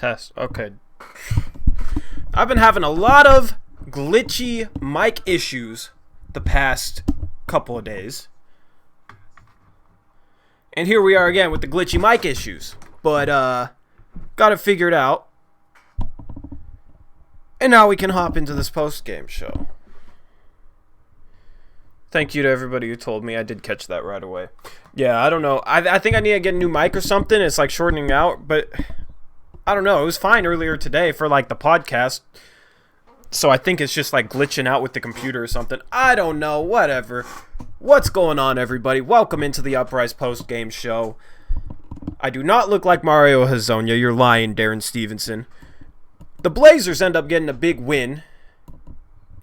Test. Okay. I've been having a lot of glitchy mic issues the past couple of days. And here we are again with the glitchy mic issues. But, got it figured out. And now we can hop into this post-game show. Thank you to everybody who told me. I did catch that right away. Yeah, I don't know. I think I need to get a new mic or something. It's like shortening out, but I don't know. It was fine earlier today for like the podcast. So I think it's just like glitching out with the computer or something. I don't know. Whatever. What's going on, everybody? Welcome into the Uprise post-game show. I do not look like Mario Hezonja. You're lying, Darren Stevenson. The Blazers end up getting a big win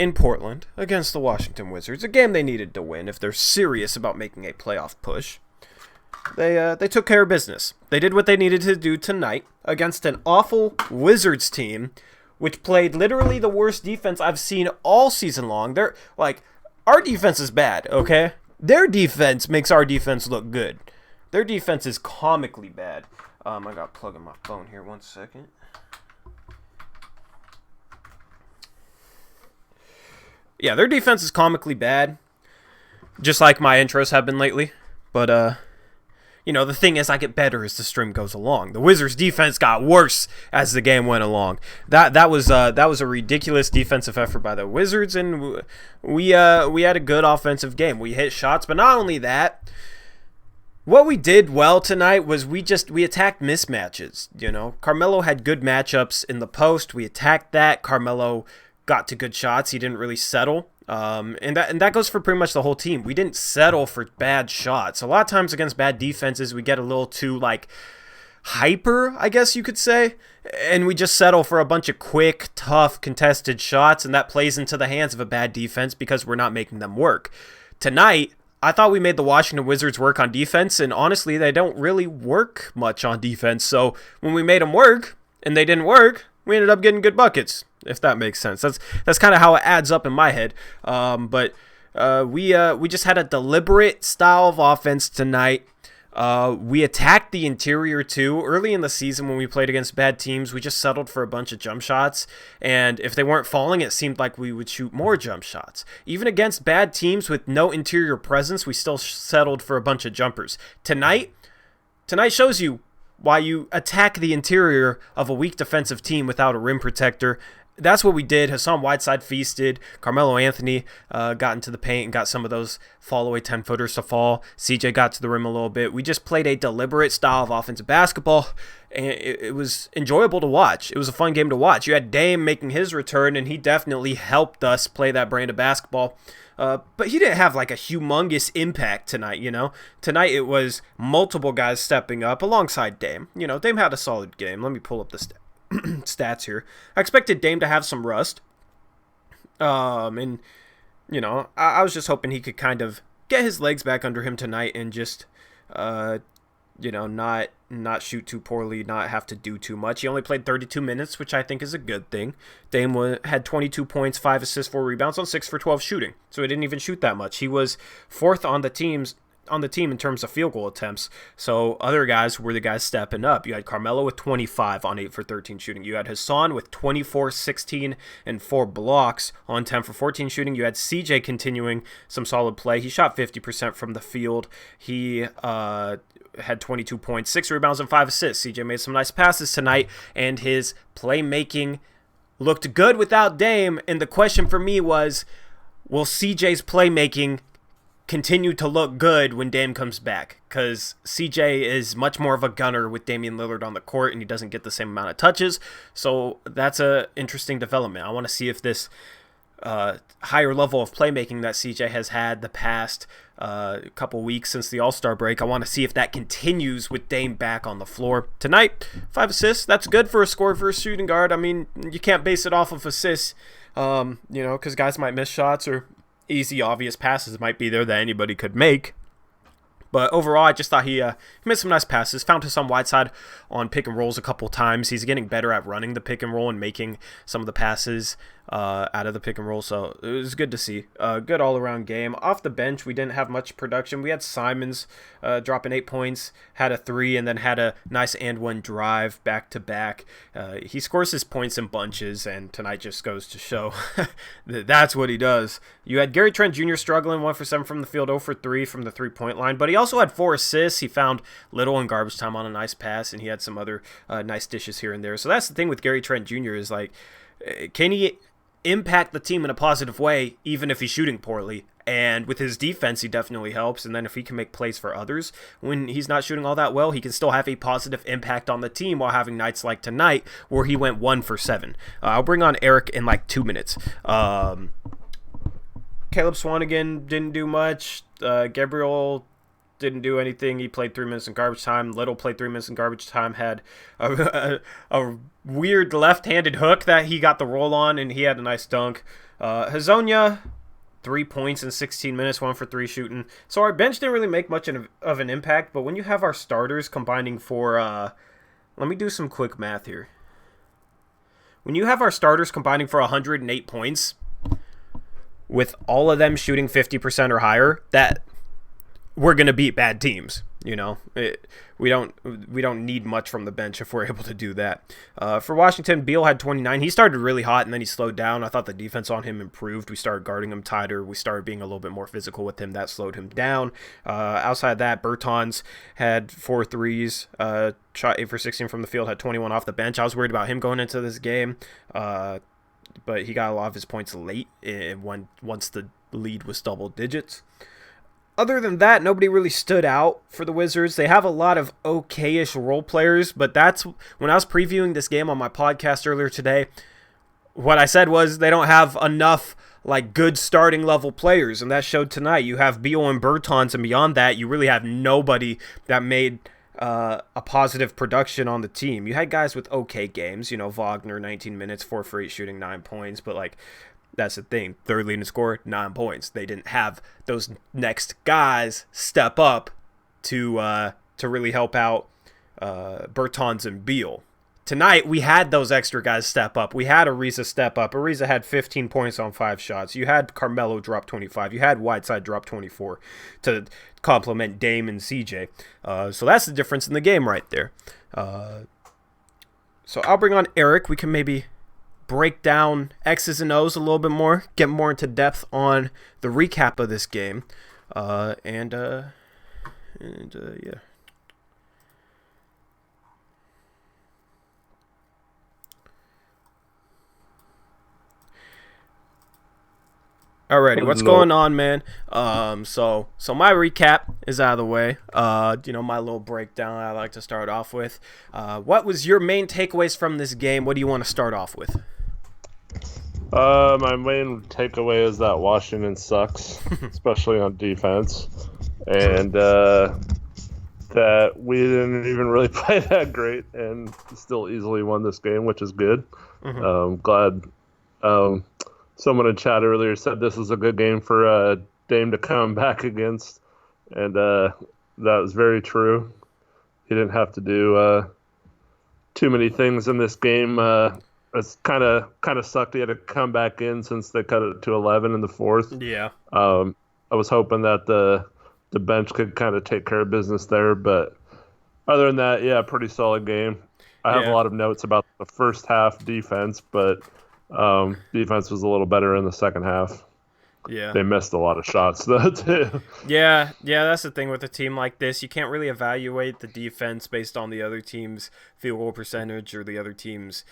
in Portland against the Washington Wizards, a game they needed to win if they're serious about making a playoff push. They took care of business. They did what they needed to do tonight against an awful Wizards team, which played literally the worst defense I've seen all season long. They're like, our defense is bad, okay? Their defense makes our defense look good. Their defense is comically bad. I got to plug in my phone here. 1 second. Yeah, their defense is comically bad, just like my intros have been lately. But, the thing is, I get better as the stream goes along. The Wizards' defense got worse as the game went along. That was a ridiculous defensive effort by the Wizards, and we had a good offensive game. We hit shots, but not only that. What we did well tonight was we attacked mismatches. Carmelo had good matchups in the post. We attacked that. Carmelo got to good shots. He didn't really settle. And that goes for pretty much the whole team. We didn't settle for bad shots. A lot of times against bad defenses, we get a little too, hyper, I guess you could say. And we just settle for a bunch of quick, tough, contested shots, and that plays into the hands of a bad defense because we're not making them work. Tonight, I thought we made the Washington Wizards work on defense, and honestly, they don't really work much on defense. So when we made them work, and they didn't work, we ended up getting good buckets, if that makes sense. That's kind of how it adds up in my head. But we just had a deliberate style of offense tonight. We attacked the interior too. Early in the season when we played against bad teams, we just settled for a bunch of jump shots. And if they weren't falling, it seemed like we would shoot more jump shots. Even against bad teams with no interior presence, we still settled for a bunch of jumpers. Tonight shows you why you attack the interior of a weak defensive team without a rim protector. That's what we did. Hassan Whiteside feasted. Carmelo Anthony got into the paint and got some of those fall-away 10-footers to fall. CJ got to the rim a little bit. We just played a deliberate style of offensive basketball, and it was enjoyable to watch. It was a fun game to watch. You had Dame making his return, and he definitely helped us play that brand of basketball. But he didn't have a humongous impact tonight, Tonight it was multiple guys stepping up alongside Dame. Dame had a solid game. Let me pull up the stats here. I expected Dame to have some rust. I was just hoping he could kind of get his legs back under him tonight and just, not shoot too poorly, not have to do too much. He only played 32 minutes, which I think is a good thing. Dame had 22 points, 5 assists, 4 rebounds on 6 for 12 shooting. So he didn't even shoot that much. He was fourth on the team in terms of field goal attempts. So other guys were the guys stepping up. You had Carmelo with 25 on 8 for 13 shooting. You had Hassan with 24, 16, and 4 blocks on 10 for 14 shooting. You had CJ continuing some solid play. He shot 50% from the field. He had 22 points, 6 rebounds, and 5 assists. CJ made some nice passes tonight, and his playmaking looked good without Dame. And the question for me was, will CJ's playmaking continue to look good when Dame comes back? Because CJ is much more of a gunner with Damian Lillard on the court, and he doesn't get the same amount of touches. So that's an interesting development. I want to see if this higher level of playmaking that CJ has had the past couple weeks since the All-Star break, I want to see if that continues with Dame back on the floor. Tonight, 5 assists. That's good for a scorer for a shooting guard. I mean, you can't base it off of assists, because guys might miss shots or easy, obvious passes might be there that anybody could make. But overall, I just thought he made some nice passes. Found Hassan Whiteside on pick and rolls a couple times. He's getting better at running the pick and roll and making some of the passes out of the pick and roll. So it was good to see. Good all-around game. Off the bench, we didn't have much production. We had Simons dropping 8 points, had a 3, and then had a nice and one drive back-to-back. He scores his points in bunches, and tonight just goes to show that that's what he does. You had Gary Trent Jr. struggling, 1 for 7 from the field, 0 for 3 from the three-point line, but he also had 4 assists. He found Little in garbage time on a nice pass, and he had some other nice dishes here and there. So that's the thing with Gary Trent Jr. is, like, can he impact the team in a positive way even if he's shooting poorly? And with his defense, he definitely helps. And then if he can make plays for others when he's not shooting all that well, he can still have a positive impact on the team while having nights like tonight where he went 1 for 7. I'll bring on Eric in like 2 minutes. Caleb Swanigan didn't do much. Gabriel didn't do anything. He played 3 minutes in garbage time. Little played 3 minutes in garbage time. Had a weird left-handed hook that he got the roll on, and he had a nice dunk. Hazonia, 3 points in 16 minutes, 1 for 3 shooting. So our bench didn't really make much of an impact, but when you have our starters combining for, let me do some quick math here. When you have our starters combining for 108 points, with all of them shooting 50% or higher, that we're going to beat bad teams. You know, we don't need much from the bench if we're able to do that. For Washington, Beal had 29. He started really hot, and then he slowed down. I thought the defense on him improved. We started guarding him tighter. We started being a little bit more physical with him. That slowed him down. Outside of that, Bertans had 4 threes, shot 8 for 16 from the field, had 21 off the bench. I was worried about him going into this game, but he got a lot of his points late once the lead was double digits. Other than that, nobody really stood out for the Wizards. They have a lot of okay-ish role players, but that's when I was previewing this game on my podcast earlier today, what I said was they don't have enough like good starting level players, and that showed tonight. You have Beal and Bertans, and beyond that, you really have nobody that made a positive production on the team. You had guys with okay games, Wagner, 19 minutes, 4 for 8 shooting, 9 points, but like, that's the thing. Third leading scorer, 9 points. They didn't have those next guys step up to really help out Bertans and Beal. Tonight, we had those extra guys step up. We had Ariza step up. Ariza had 15 points on 5 shots. You had Carmelo drop 25. You had Whiteside drop 24 to complement Dame and CJ. So that's the difference in the game right there. So I'll bring on Eric. We can maybe break down X's and O's a little bit more, get more into depth on the recap of this game, and yeah. Alrighty, what's going on, man? So my recap is out of the way. My little breakdown I like to start off with. What was your main takeaways from this game? What do you want to start off with? My main takeaway is that Washington sucks, especially on defense, and that we didn't even really play that great and still easily won this game, which is good. Glad someone in chat earlier said this is a good game for Dame to come back against, and that was very true. He didn't have to do too many things in this game. It's kind of sucked he had to come back in since they cut it to 11 in the fourth. Yeah. I was hoping that the bench could kind of take care of business there, but other than that, yeah, pretty solid game. I have a lot of notes about the first half defense, but defense was a little better in the second half. Yeah. They missed a lot of shots, though, too. Yeah, that's the thing with a team like this. You can't really evaluate the defense based on the other team's field goal percentage or the other team's,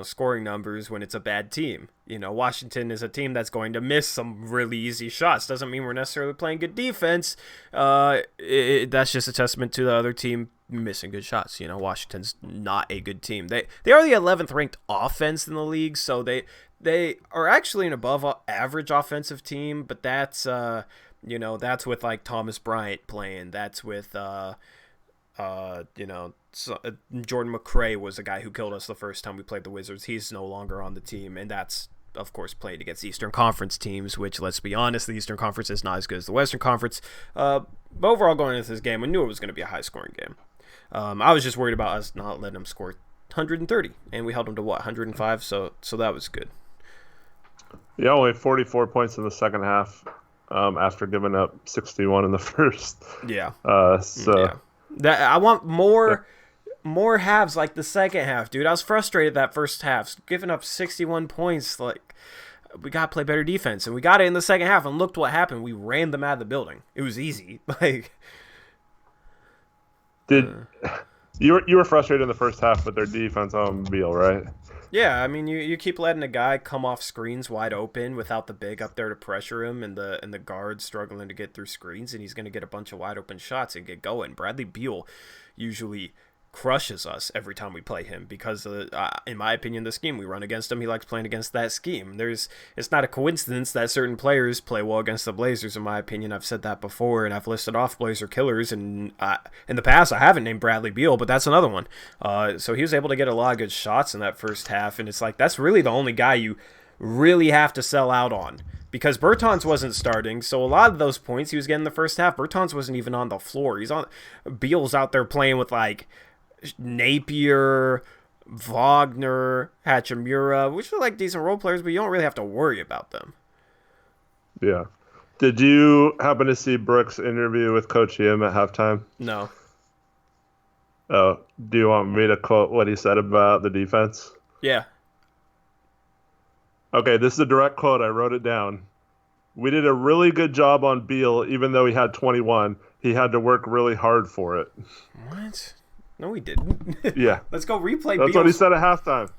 scoring numbers when it's a bad team. Washington is a team that's going to miss some really easy shots. Doesn't mean we're necessarily playing good defense. That's just a testament to the other team missing good shots. Washington's not a good team. They are the 11th ranked offense in the league, so they are actually an above average offensive team, but that's that's with like Thomas Bryant playing. That's with Jordan McRae was a guy who killed us the first time we played the Wizards. He's no longer on the team, and that's of course played against Eastern Conference teams, which, let's be honest, the Eastern Conference is not as good as the Western Conference. But overall, going into this game, I knew it was going to be a high scoring game. I was just worried about us not letting them score 130, and we held them to 105, so that was good. Yeah, only 44 points in the second half, after giving up 61 in the first. Yeah. So Yeah. That I want yeah, more halves like the second half, dude. I was frustrated that first half, giving up 61 points. Like, we gotta play better defense, and we got it in the second half. And looked what happened. We ran them out of the building. It was easy. Like, did you were frustrated in the first half with their defense on Beal, right? yeah, I mean, you keep letting a guy come off screens wide open without the big up there to pressure him, and the guard struggling to get through screens, and he's gonna get a bunch of wide open shots and get going. Bradley Beal usually crushes us every time we play him because, in my opinion, the scheme we run against him, he likes playing against that scheme. It's not a coincidence that certain players play well against the Blazers. In my opinion, I've said that before, and I've listed off Blazer killers, and in the past I haven't named Bradley Beal, but that's another one. So he was able to get a lot of good shots in that first half, and it's like that's really the only guy you really have to sell out on. Because Bertans wasn't starting, so a lot of those points he was getting in the first half, Bertans wasn't even on the floor. Beal's out there playing with like Napier, Wagner, Hachimura, which are like decent role players, but you don't really have to worry about them. Yeah. Did you happen to see Brooks' interview with Coach Yim at halftime? No. Oh, do you want me to quote what he said about the defense? Yeah. Okay, this is a direct quote. I wrote it down. We did a really good job on Beal, even though he had 21. He had to work really hard for it. What? No, we didn't. Yeah. Let's go replay That's Beal's. what he said at halftime.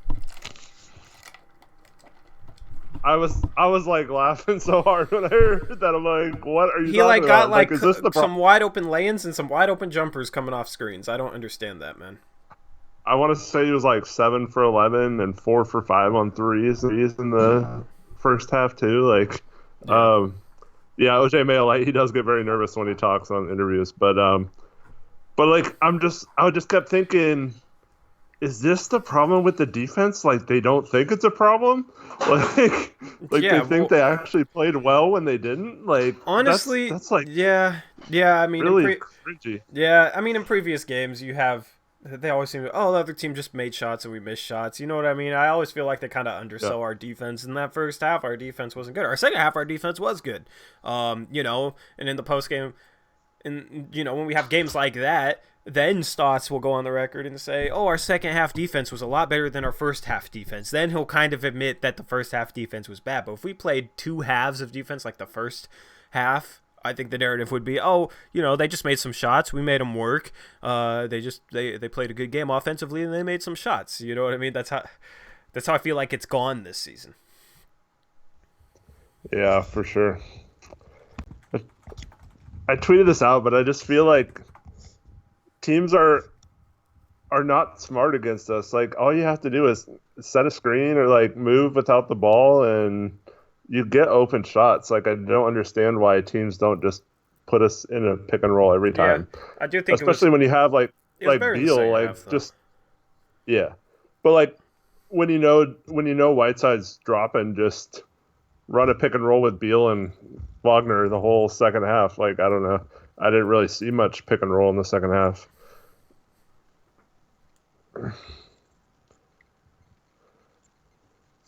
I was like laughing so hard when I heard that. I'm like, what are you He talking like got about? like Is this the some wide open lay-ins and some wide open jumpers coming off screens. I don't understand that, man. I want to say he was like 7 for 11 and 4 for 5 on threes in the first half too. Like, Yeah. yeah, OJ Mayo, like, he does get very nervous when he talks on interviews, but like I just kept thinking, is this the problem with the defense? Like, they don't think it's a problem, like they Yeah, think well, they actually played well when they didn't. Like, honestly, that's like yeah. I mean, really cringy. in previous games you have they always seem to, oh, the other team just made shots and we missed shots. You know what I mean? I always feel like they kind of undersell our defense. In that first half, our defense wasn't good. Our second half, our defense was good. And in the post game, and when we have games like that, then Stotts will go on the record and say, "Oh, our second half defense was a lot better than our first half defense." Then he'll kind of admit that the first half defense was bad. But if we played two halves of defense like the first half, I think the narrative would be, "Oh, they just made some shots. We made them work. They played a good game offensively and they made some shots." You know what I mean? That's how I feel like it's gone this season. Yeah, for sure. I tweeted this out, but I just feel like teams are not smart against us. Like, all you have to do is set a screen or like move without the ball and you get open shots. Like, I don't understand why teams don't just put us in a pick and roll every time. Yeah, I do think especially when you have like better in the Beal, second like half, though. just yeah. But like when you know Whiteside's dropping, just run a pick and roll with Beal and Wagner the whole second half. Like, I don't know. I didn't really see much pick and roll in the second half. What's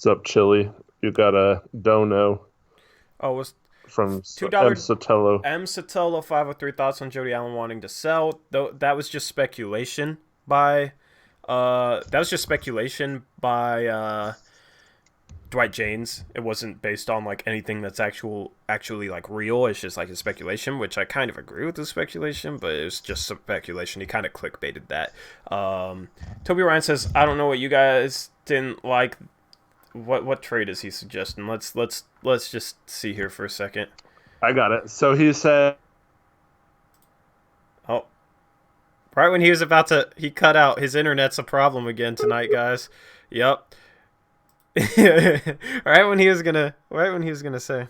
up, Chili? You got a dono Oh, it was from $2 M. Sotelo. M. Sotelo 503 thoughts on Jody Allen wanting to sell. Though that was just speculation by Dwight James. It wasn't based on like anything that's actually like real. It's just like a speculation, which I kind of agree with the speculation, but it was just speculation. He kind of clickbaited that. Toby Ryan says, "I don't know what you guys didn't like. What trade is he suggesting? Let's just see here for a second." I got it. So he said, "Oh, right when he was about to, he cut out. His internet's a problem again tonight, guys." Yep. right when he was gonna say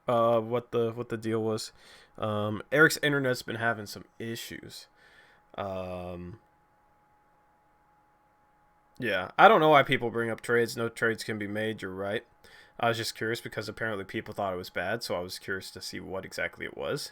what the deal was. Eric's internet's been having some issues. Yeah, I don't know why people bring up trades. No trades can be made. You're right. I was just curious because apparently people thought it was bad, so I was curious to see what exactly it was.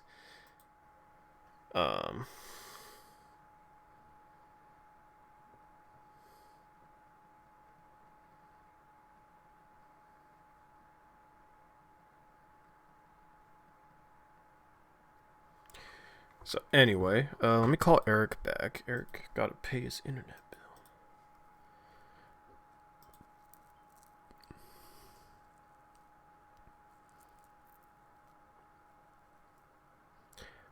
So anyway, let me call Eric back. Eric gotta pay his internet bill.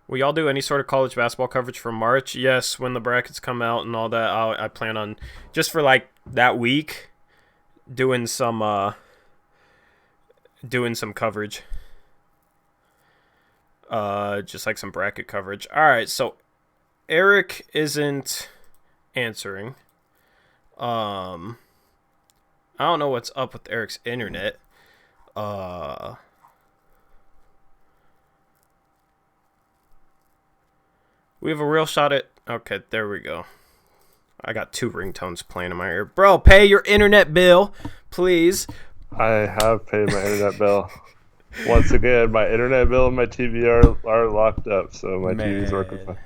Will y'all do any sort of college basketball coverage for March? Yes, when the brackets come out and all that, I plan on just for like that week doing some coverage. Just like some bracket coverage. All right, so Eric isn't answering. I don't know what's up with Eric's internet. We have a real shot at... Okay, there we go. I got 2 ringtones playing in my ear. Bro, pay your internet bill, please. I have paid my internet bill. Once again, my internet bill and my TV are locked up, so my TV's working fine.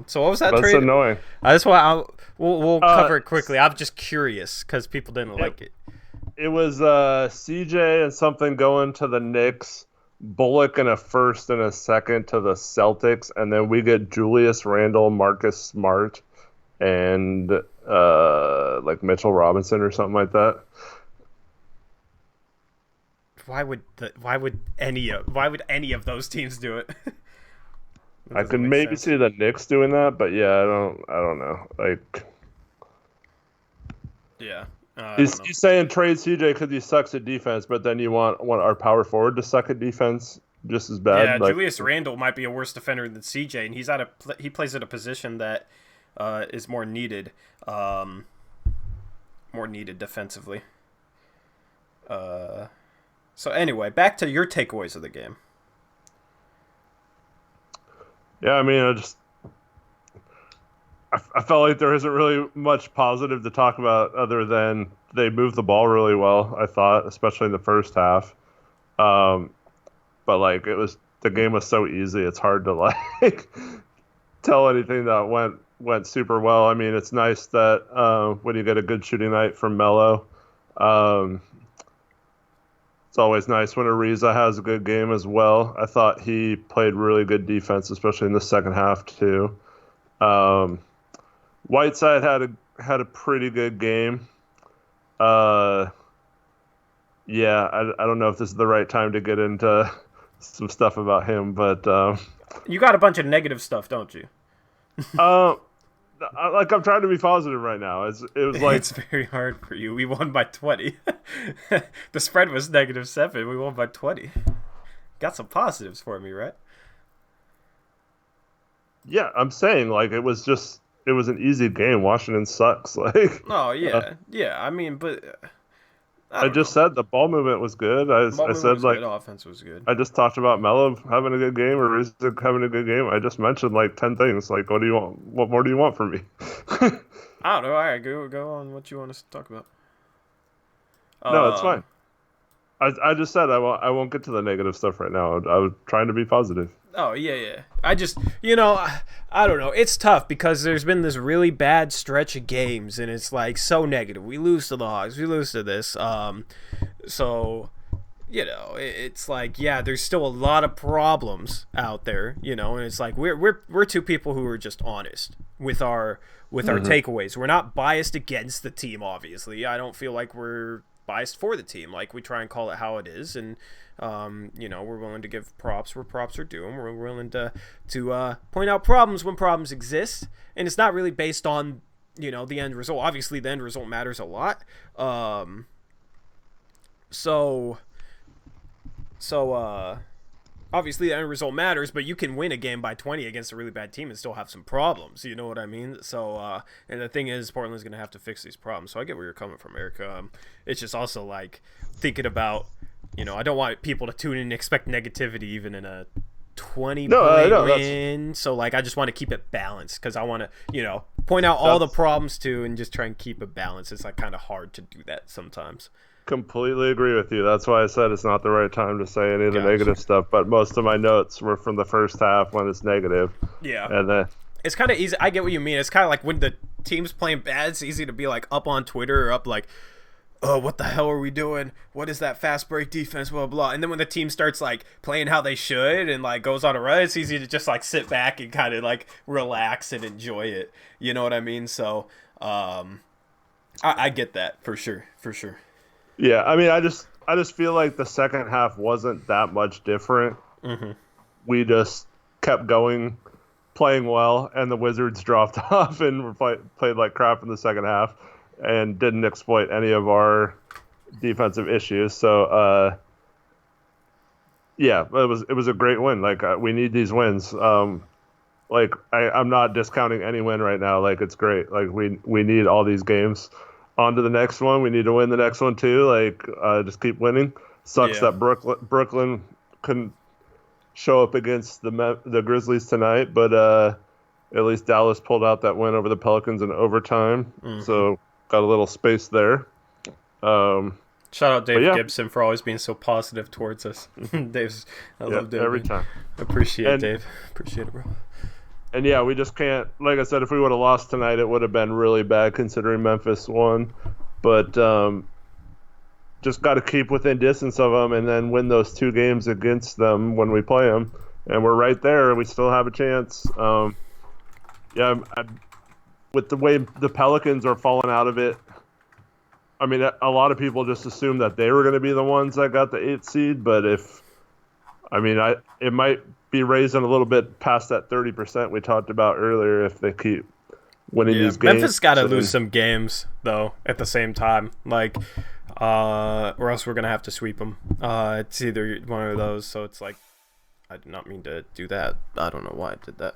So what was that That's trade? annoying. I just want... We'll cover it quickly. I'm just curious, because people didn't like it. It was CJ and something going to the Knicks, Bullock in a first and a second to the Celtics, and then we get Julius Randle, Marcus Smart, and like Mitchell Robinson or something like that. Why would any of those teams do it? I could maybe see the Knicks doing that, but yeah, I don't know. Like, yeah. He's saying trade CJ because he sucks at defense, but then you want our power forward to suck at defense just as bad. Yeah, like, Julius Randle might be a worse defender than CJ, and he plays at a position that is more needed defensively. So anyway, back to your takeaways of the game. Yeah, I mean, I felt like there isn't really much positive to talk about other than they moved the ball really well, I thought, especially in the first half. But like the game was so easy, it's hard to like tell anything that went super well. I mean, it's nice that when you get a good shooting night from Melo, it's always nice when Ariza has a good game as well. I thought he played really good defense, especially in the second half too. Whiteside had a pretty good game. Yeah, I don't know if this is the right time to get into some stuff about him, but you got a bunch of negative stuff, don't you? I'm trying to be positive right now. It was like it's very hard for you. We won by 20. The spread was -7. We won by 20. Got some positives for me, right? Yeah, I'm saying like it was an easy game. Washington sucks. Like, oh yeah, yeah. I mean, but I just said the ball movement was good. I said like good. Offense was good. I just talked about Melo having a good game or Rizzo having a good game. I just mentioned like 10 things. Like, what do you want? What more do you want from me? I don't know. All right, go on. What you want us to talk about? No, it's fine. I just said I won't get to the negative stuff right now. I was trying to be positive. Oh, yeah. I just, I don't know. It's tough because there's been this really bad stretch of games, and it's, like, so negative. We lose to the Hawks. We lose to this. So, it's like, yeah, there's still a lot of problems out there, and it's like we're two people who are just honest with our takeaways. We're not biased against the team, obviously. I don't feel like we're biased for the team. Like, we try and call it how it is, and we're willing to give props where props are due, and we're willing to point out problems when problems exist, and it's not really based on the end result. Obviously the end result matters a lot, so obviously the end result matters, but you can win a game by 20 against a really bad team and still have some problems, you know what I mean? So and the thing is, Portland's gonna have to fix these problems. So I get where you're coming from, Eric. It's just also like thinking about, I don't want people to tune in and expect negativity even in a 20-point win. So like, I just want to keep it balanced because I want to, point out all the problems too and just try and keep it balanced. It's like kind of hard to do that sometimes. Completely agree with you. That's why I said it's not the right time to say any of the negative stuff. But most of my notes were from the first half when it's negative. Yeah. And then it's kind of easy. I get what you mean. It's kind of like when the team's playing bad, it's easy to be like up on Twitter or up like oh, what the hell are we doing? What is that fast break defense? Blah, blah. And then when the team starts like playing how they should and like goes on a run, it's easy to just like sit back and kind of like relax and enjoy it. You know what I mean? So, I get that for sure. For sure. Yeah, I mean, I just feel like the second half wasn't that much different. Mm-hmm. We just kept going, playing well, and the Wizards dropped off and played like crap in the second half, and didn't exploit any of our defensive issues. So, yeah, it was a great win. Like we need these wins. Like I'm not discounting any win right now. Like it's great. Like we need all these games. On to the next one. We need to win the next one too. Like just keep winning. Sucks Yeah. that Brooklyn couldn't show up against the Grizzlies tonight, but at least Dallas pulled out that win over the Pelicans in overtime. Mm-hmm. So got a little space there. Shout out Dave yeah. Gibson for always being so positive towards us. I love Dave. Every Man. time. Appreciate it, Dave. Appreciate it, bro. And yeah, we just can't. Like I said, if we would have lost tonight, it would have been really bad considering Memphis won. But just got to keep within distance of them and then win those 2 games against them when we play them. And we're right there. We still have a chance. With the way the Pelicans are falling out of it, I mean, a lot of people just assumed that they were going to be the ones that got the 8th seed. But it might be raising a little bit past that 30% we talked about earlier if they keep winning these games. Memphis got to lose some games though at the same time, like, or else we're gonna have to sweep them. It's either one of those. So it's like, I did not mean to do that. I don't know why I did that.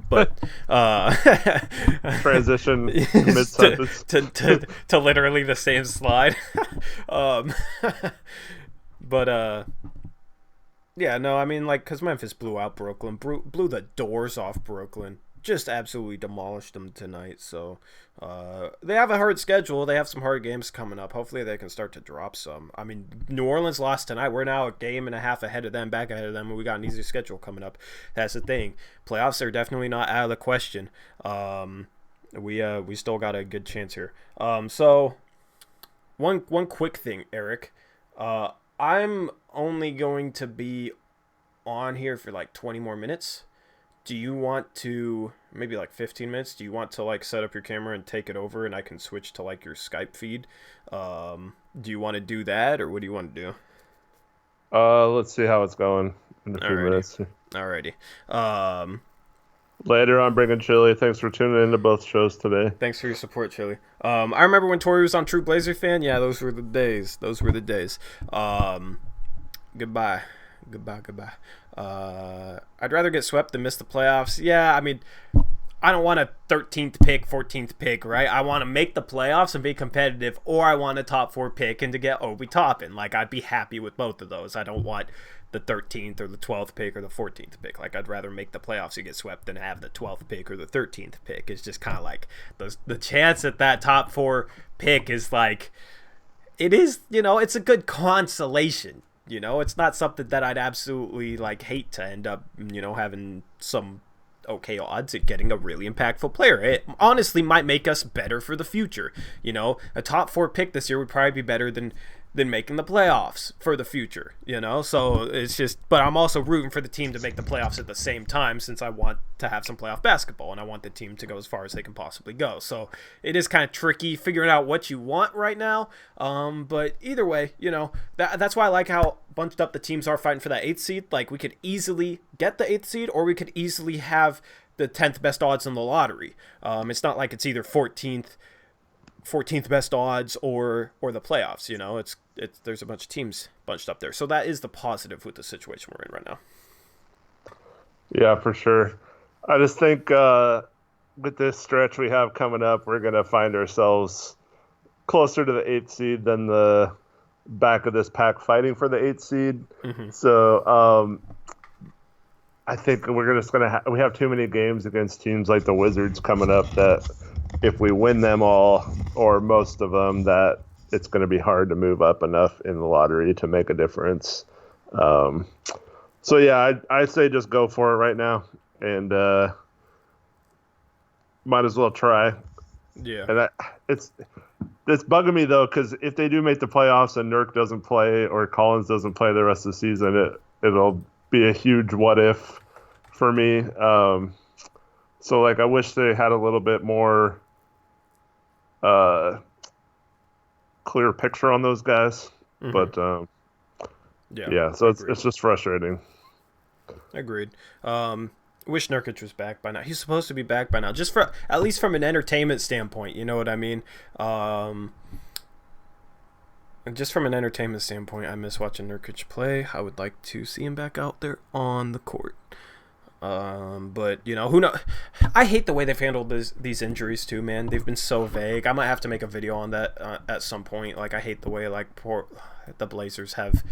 But transition mid-sentence to literally the same slide. But yeah, no, I mean, like, because Memphis blew out Brooklyn, blew the doors off Brooklyn, just absolutely demolished them tonight. So they have a hard schedule. They have some hard games coming up. Hopefully they can start to drop some. I mean, New Orleans lost tonight. We're now a game and a half ahead of them, back ahead of them, and we got an easier schedule coming up. That's the thing. Playoffs are definitely not out of the question. We still got a good chance here. So one quick thing, Eric. I'm only going to be on here for like 20 more minutes. Do you want to, maybe like 15 minutes, do you want to like set up your camera and take it over and I can switch to like your Skype feed? Do you want to do that, or what do you want to do? Let's see how it's going in a few minutes. Alrighty. Later on, bringing Chili. Thanks for tuning into both shows today. Thanks for your support, Chili. I remember when Tori was on True Blazer Fan. Yeah, those were the days. Goodbye. I'd rather get swept than miss the playoffs. Yeah, I mean, I don't want a 13th pick, 14th pick, right? I want to make the playoffs and be competitive, or I want a top 4 pick and to get Obi Toppin. Like, I'd be happy with both of those. I don't want the 13th or the 12th pick or the 14th pick. Like, I'd rather make the playoffs and get swept than have the 12th pick or the 13th pick. It's just kind of like the chance at that top 4 pick is like, it is, it's a good consolation. It's not something that I'd absolutely like hate to end up, having some okay odds at getting a really impactful player. It honestly might make us better for the future. A top 4 pick this year would probably be better than making the playoffs for the future, so it's just, but I'm also rooting for the team to make the playoffs at the same time, since I want to have some playoff basketball and I want the team to go as far as they can possibly go. So it is kind of tricky figuring out what you want right now. But either way, that's why I like how bunched up the teams are fighting for that 8th seed. Like, we could easily get the 8th seed, or we could easily have the 10th best odds in the lottery. It's not like it's either 14th best odds or the playoffs. It's there's a bunch of teams bunched up there, so that is the positive with the situation we're in right now. Yeah, for sure. I just think with this stretch we have coming up, we're gonna find ourselves closer to the 8th seed than the back of this pack fighting for the 8th seed. Mm-hmm. So I think we're just gonna we have too many games against teams like the Wizards coming up that if we win them all or most of them, that it's going to be hard to move up enough in the lottery to make a difference. So yeah, I'd say just go for it right now, and might as well try. Yeah. And it's That's bugging me though, because if they do make the playoffs and Nurk doesn't play or Collins doesn't play the rest of the season, it'll be a huge what if for me. So like I wish they had a little bit more clear picture on those guys, but yeah. So it's just frustrating. Agreed. Wish Nurkic was back by now. He's supposed to be back by now, just for at least from an entertainment standpoint. You know what I mean? Just from an entertainment standpoint, I miss watching Nurkic play. I would like to see him back out there on the court. But who knows? I hate the way they've handled these injuries too, man. They've been so vague. I might have to make a video on that at some point. Like I hate the way the Blazers have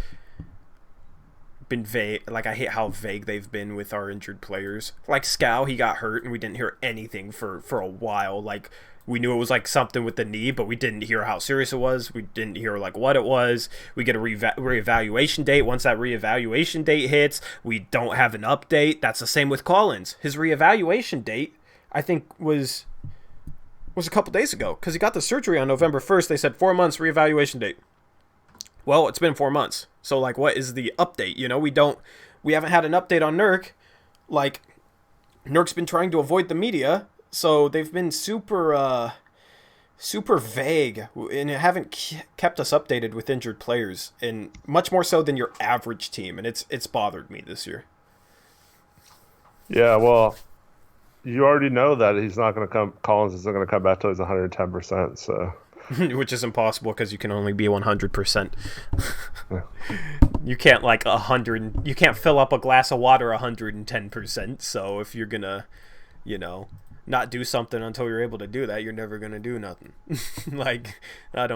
been vague. Like I hate how vague they've been with our injured players. Like Scal, he got hurt and we didn't hear anything for a while. Like we knew it was like something with the knee, but we didn't hear how serious it was. We didn't hear like what it was. We get a reevaluation date. Once that reevaluation date hits, we don't have an update. That's the same with Collins. His reevaluation date, I think, was a couple days ago because he got the surgery on November 1st. They said 4 months reevaluation date. Well, it's been 4 months. So like, what is the update? We haven't had an update on Nurk. Like, Nurk's been trying to avoid the media. So they've been super vague and haven't kept us updated with injured players, and much more so than your average team. And it's bothered me this year. Yeah, well, you already know that he's not going to come. Collins isn't going to come back till he's 110%. So, which is impossible because you can only be 100%. You can't like 100. You can't fill up a glass of water 110%. So if you're gonna, not do something until you're able to do that, you're never gonna do nothing. Like I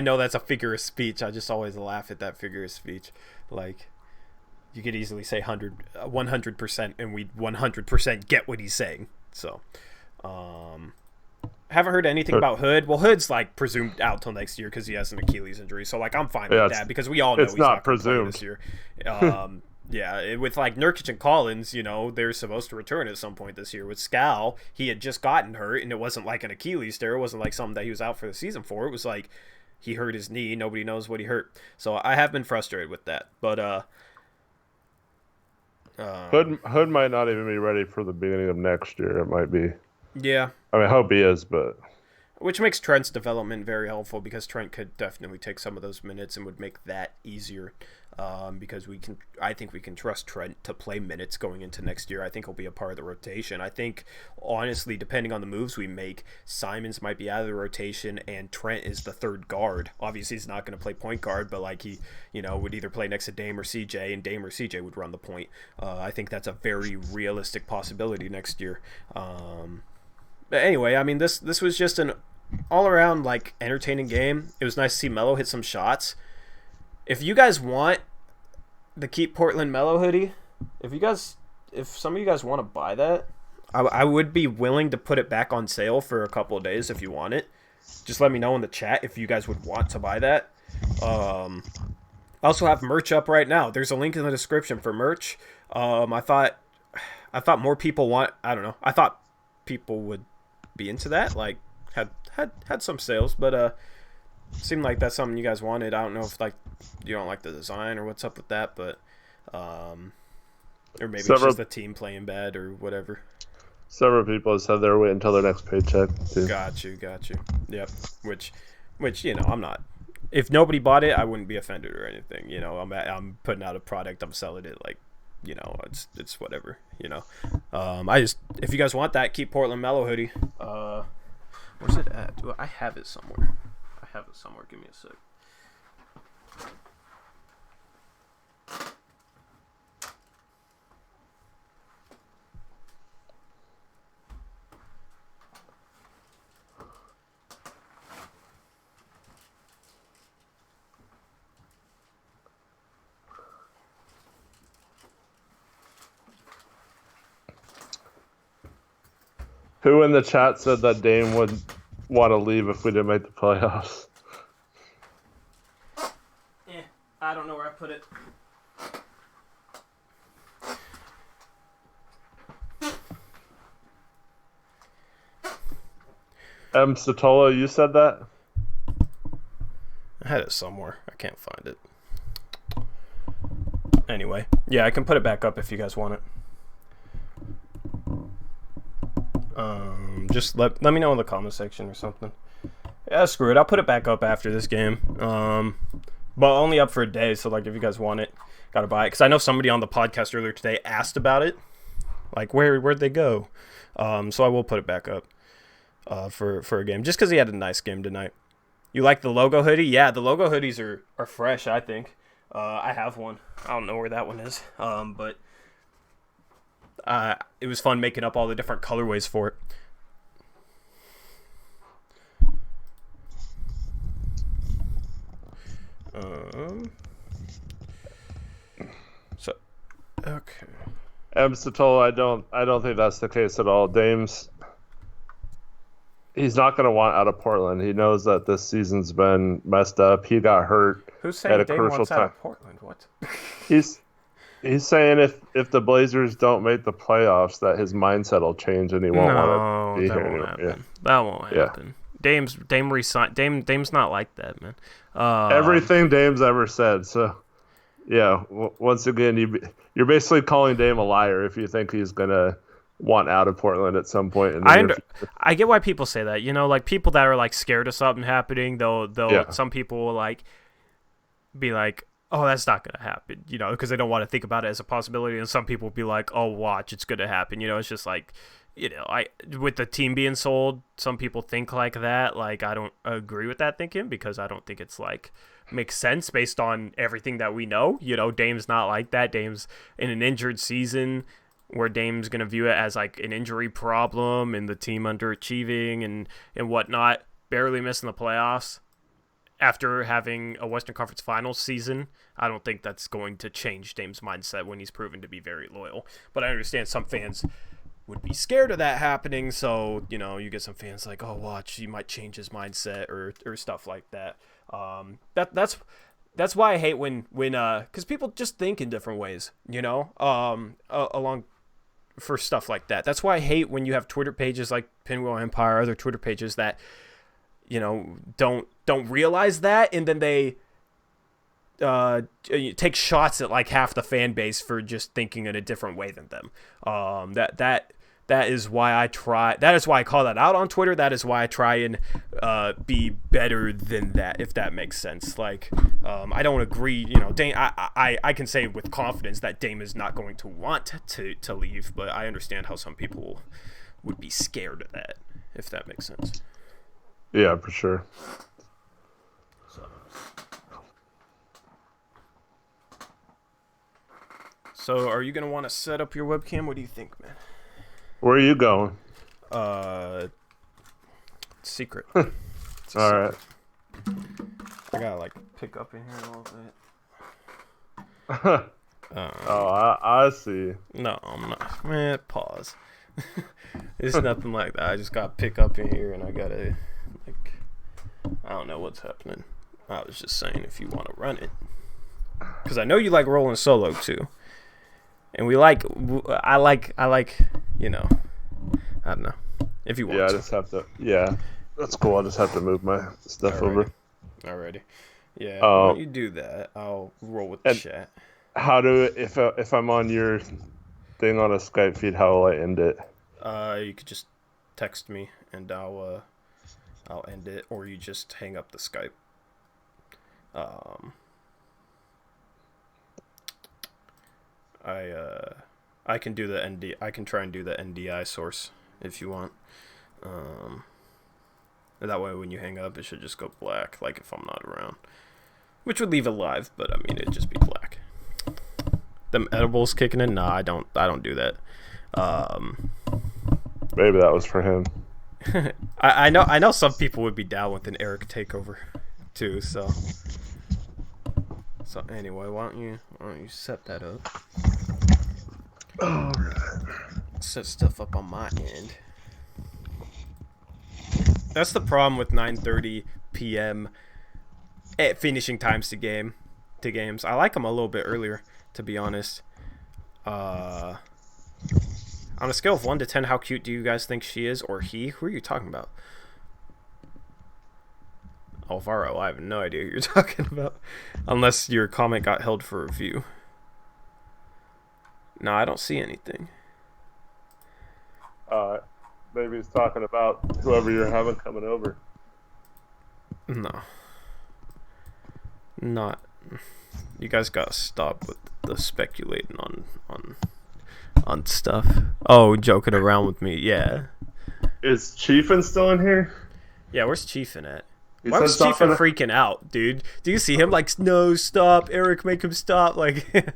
know that's a figure of speech. I just always laugh at that figure of speech. Like you could easily say 100% and we 100% get what he's saying. So haven't heard anything about Hood. Well, Hood's like presumed out till next year because he has an Achilles injury. So like I'm fine with that because we all know he's not presumed this year. Yeah, with like Nurkic and Collins, they're supposed to return at some point this year. With Scal, he had just gotten hurt, and it wasn't like an Achilles tear. It wasn't like something that he was out for the season for. It was like he hurt his knee. Nobody knows what he hurt. So I have been frustrated with that. But Hood might not even be ready for the beginning of next year. It might be. Yeah. I mean, I hope he is, but. Which makes Trent's development very helpful because Trent could definitely take some of those minutes and would make that easier. Because I think we can trust Trent to play minutes going into next year. I think he'll be a part of the rotation. I think, honestly, depending on the moves we make, Simons might be out of the rotation and Trent is the third guard. Obviously, he's not going to play point guard, but like he, would either play next to Dame or CJ, and Dame or CJ would run the point. I think that's a very realistic possibility next year. But anyway, I mean, this was just an all-around like entertaining game. It was nice to see Melo hit some shots. If you guys want the Keep Portland Melo hoodie, if some of you guys want to buy that, I would be willing to put it back on sale for a couple of days if you want it. Just let me know in the chat if you guys would want to buy that. I also have merch up right now. There's a link in the description for merch. I thought more people I don't know. I thought people would be into that. Like had some sales, but seemed like that's something you guys wanted. I don't know if like you don't like the design or what's up with that, but or maybe it's just the team playing bad or whatever. Several people said they're waiting until their next paycheck too. Got you. Yep. Which I'm not. If nobody bought it, I wouldn't be offended or anything. I'm putting out a product. I'm selling it like. It's whatever. If you guys want that, Keep Portland Melo hoodie. Where's it at? I have it somewhere. Give me a sec. Who in the chat said that Dame would want to leave if we didn't make the playoffs? I don't know where I put it. Satola, you said that? I had it somewhere. I can't find it. Anyway, yeah, I can put it back up if you guys want it. Just let me know in the comment section or something. Yeah, screw it. I'll put it back up after this game. But only up for a day, so like if you guys want it, gotta buy it. Because I know somebody on the podcast earlier today asked about it. Like, where'd they go? So I will put it back up for a game. Just because he had a nice game tonight. You like the logo hoodie? Yeah, the logo hoodies are fresh, I think. I have one. I don't know where that one is. But it was fun making up all the different colorways for it. So, okay. Satola, I don't think that's the case at all. Dame's, he's not going to want out of Portland. He knows that this season's been messed up. He got hurt. Who's saying Dame wants out of Portland? What? He's saying if the Blazers don't make the playoffs, that his mindset will change and he won't want to be here anymore. Yeah. That won't happen. Dame's not like that, man. Everything Dame's ever said. So, yeah. Once again, you're basically calling Dame a liar if you think he's gonna want out of Portland at some point in the near future. I get why people say that. You know, like people that are like scared of something happening. Some people will like be like, oh, that's not gonna happen. You know, because they don't want to think about it as a possibility. And some people will be like, oh, watch, it's gonna happen. You know, it's just like. You know, with the team being sold, some people think like that. Like, I don't agree with that thinking because I don't think it's like makes sense based on everything that we know. You know, Dame's not like that. Dame's in an injured season where Dame's gonna view it as like an injury problem and the team underachieving and whatnot, barely missing the playoffs after having a Western Conference Finals season. I don't think that's going to change Dame's mindset when he's proven to be very loyal. But I understand some fans would be scared of that happening, so you know you get some fans like, oh, watch, he might change his mindset or stuff like that. That's why I hate when because people just think in different ways, you know, along for stuff like that. That's why I hate when you have Twitter pages like Pinwheel Empire, other Twitter pages that you know don't realize that, and then they take shots at like half the fan base for just thinking in a different way than them. That is why I try. That is why I call that out on Twitter. That is why I try and be better than that, if that makes sense. Like, I don't agree. You know, Dame. I can say with confidence that Dame is not going to want to leave, but I understand how some people would be scared of that, if that makes sense. Yeah, for sure. So, are you gonna want to set up your webcam? What do you think, man? Where are you going? Secret. All right. I gotta like pick up in here a little bit. I see. No, I'm not. Man, pause. It's nothing like that. I just gotta pick up in here, and I gotta like. I don't know what's happening. I was just saying if you want to run it, because I know you like rolling solo too. And I like, you know, I don't know. If you want I just have to, that's cool. I'll just have to move my stuff over. Alrighty. Yeah, why don't you do that? I'll roll with the chat. How if I'm on your thing on a Skype feed, how will I end it? You could just text me and I'll end it, or you just hang up the Skype. I can do the ND. I can try and do the NDI source if you want. That way, when you hang up, it should just go black, like if I'm not around, which would leave it live. But I mean, it'd just be black. Them edibles kicking in? Nah, I don't do that. Maybe that was for him. I know some people would be down with an Eric takeover, too. So anyway, why don't you set that up? All right. Set stuff up on my end. That's the problem with 9:30 p.m. at finishing times to games. I like them a little bit earlier, to be honest. On a scale of 1 to 10, how cute do you guys think she is or he? Who are you talking about? Alvaro, I have no idea who you're talking about. Unless your comment got held for review. No, I don't see anything. Maybe he's talking about whoever you're having coming over. No. Not. You guys gotta stop with the speculating on stuff. Oh, joking around with me. Yeah. Is Chiefin still in here? Yeah, where's Chiefin at? Why was Chiefin freaking out, dude? Do you see him like, no, stop, Eric, make him stop? Like, if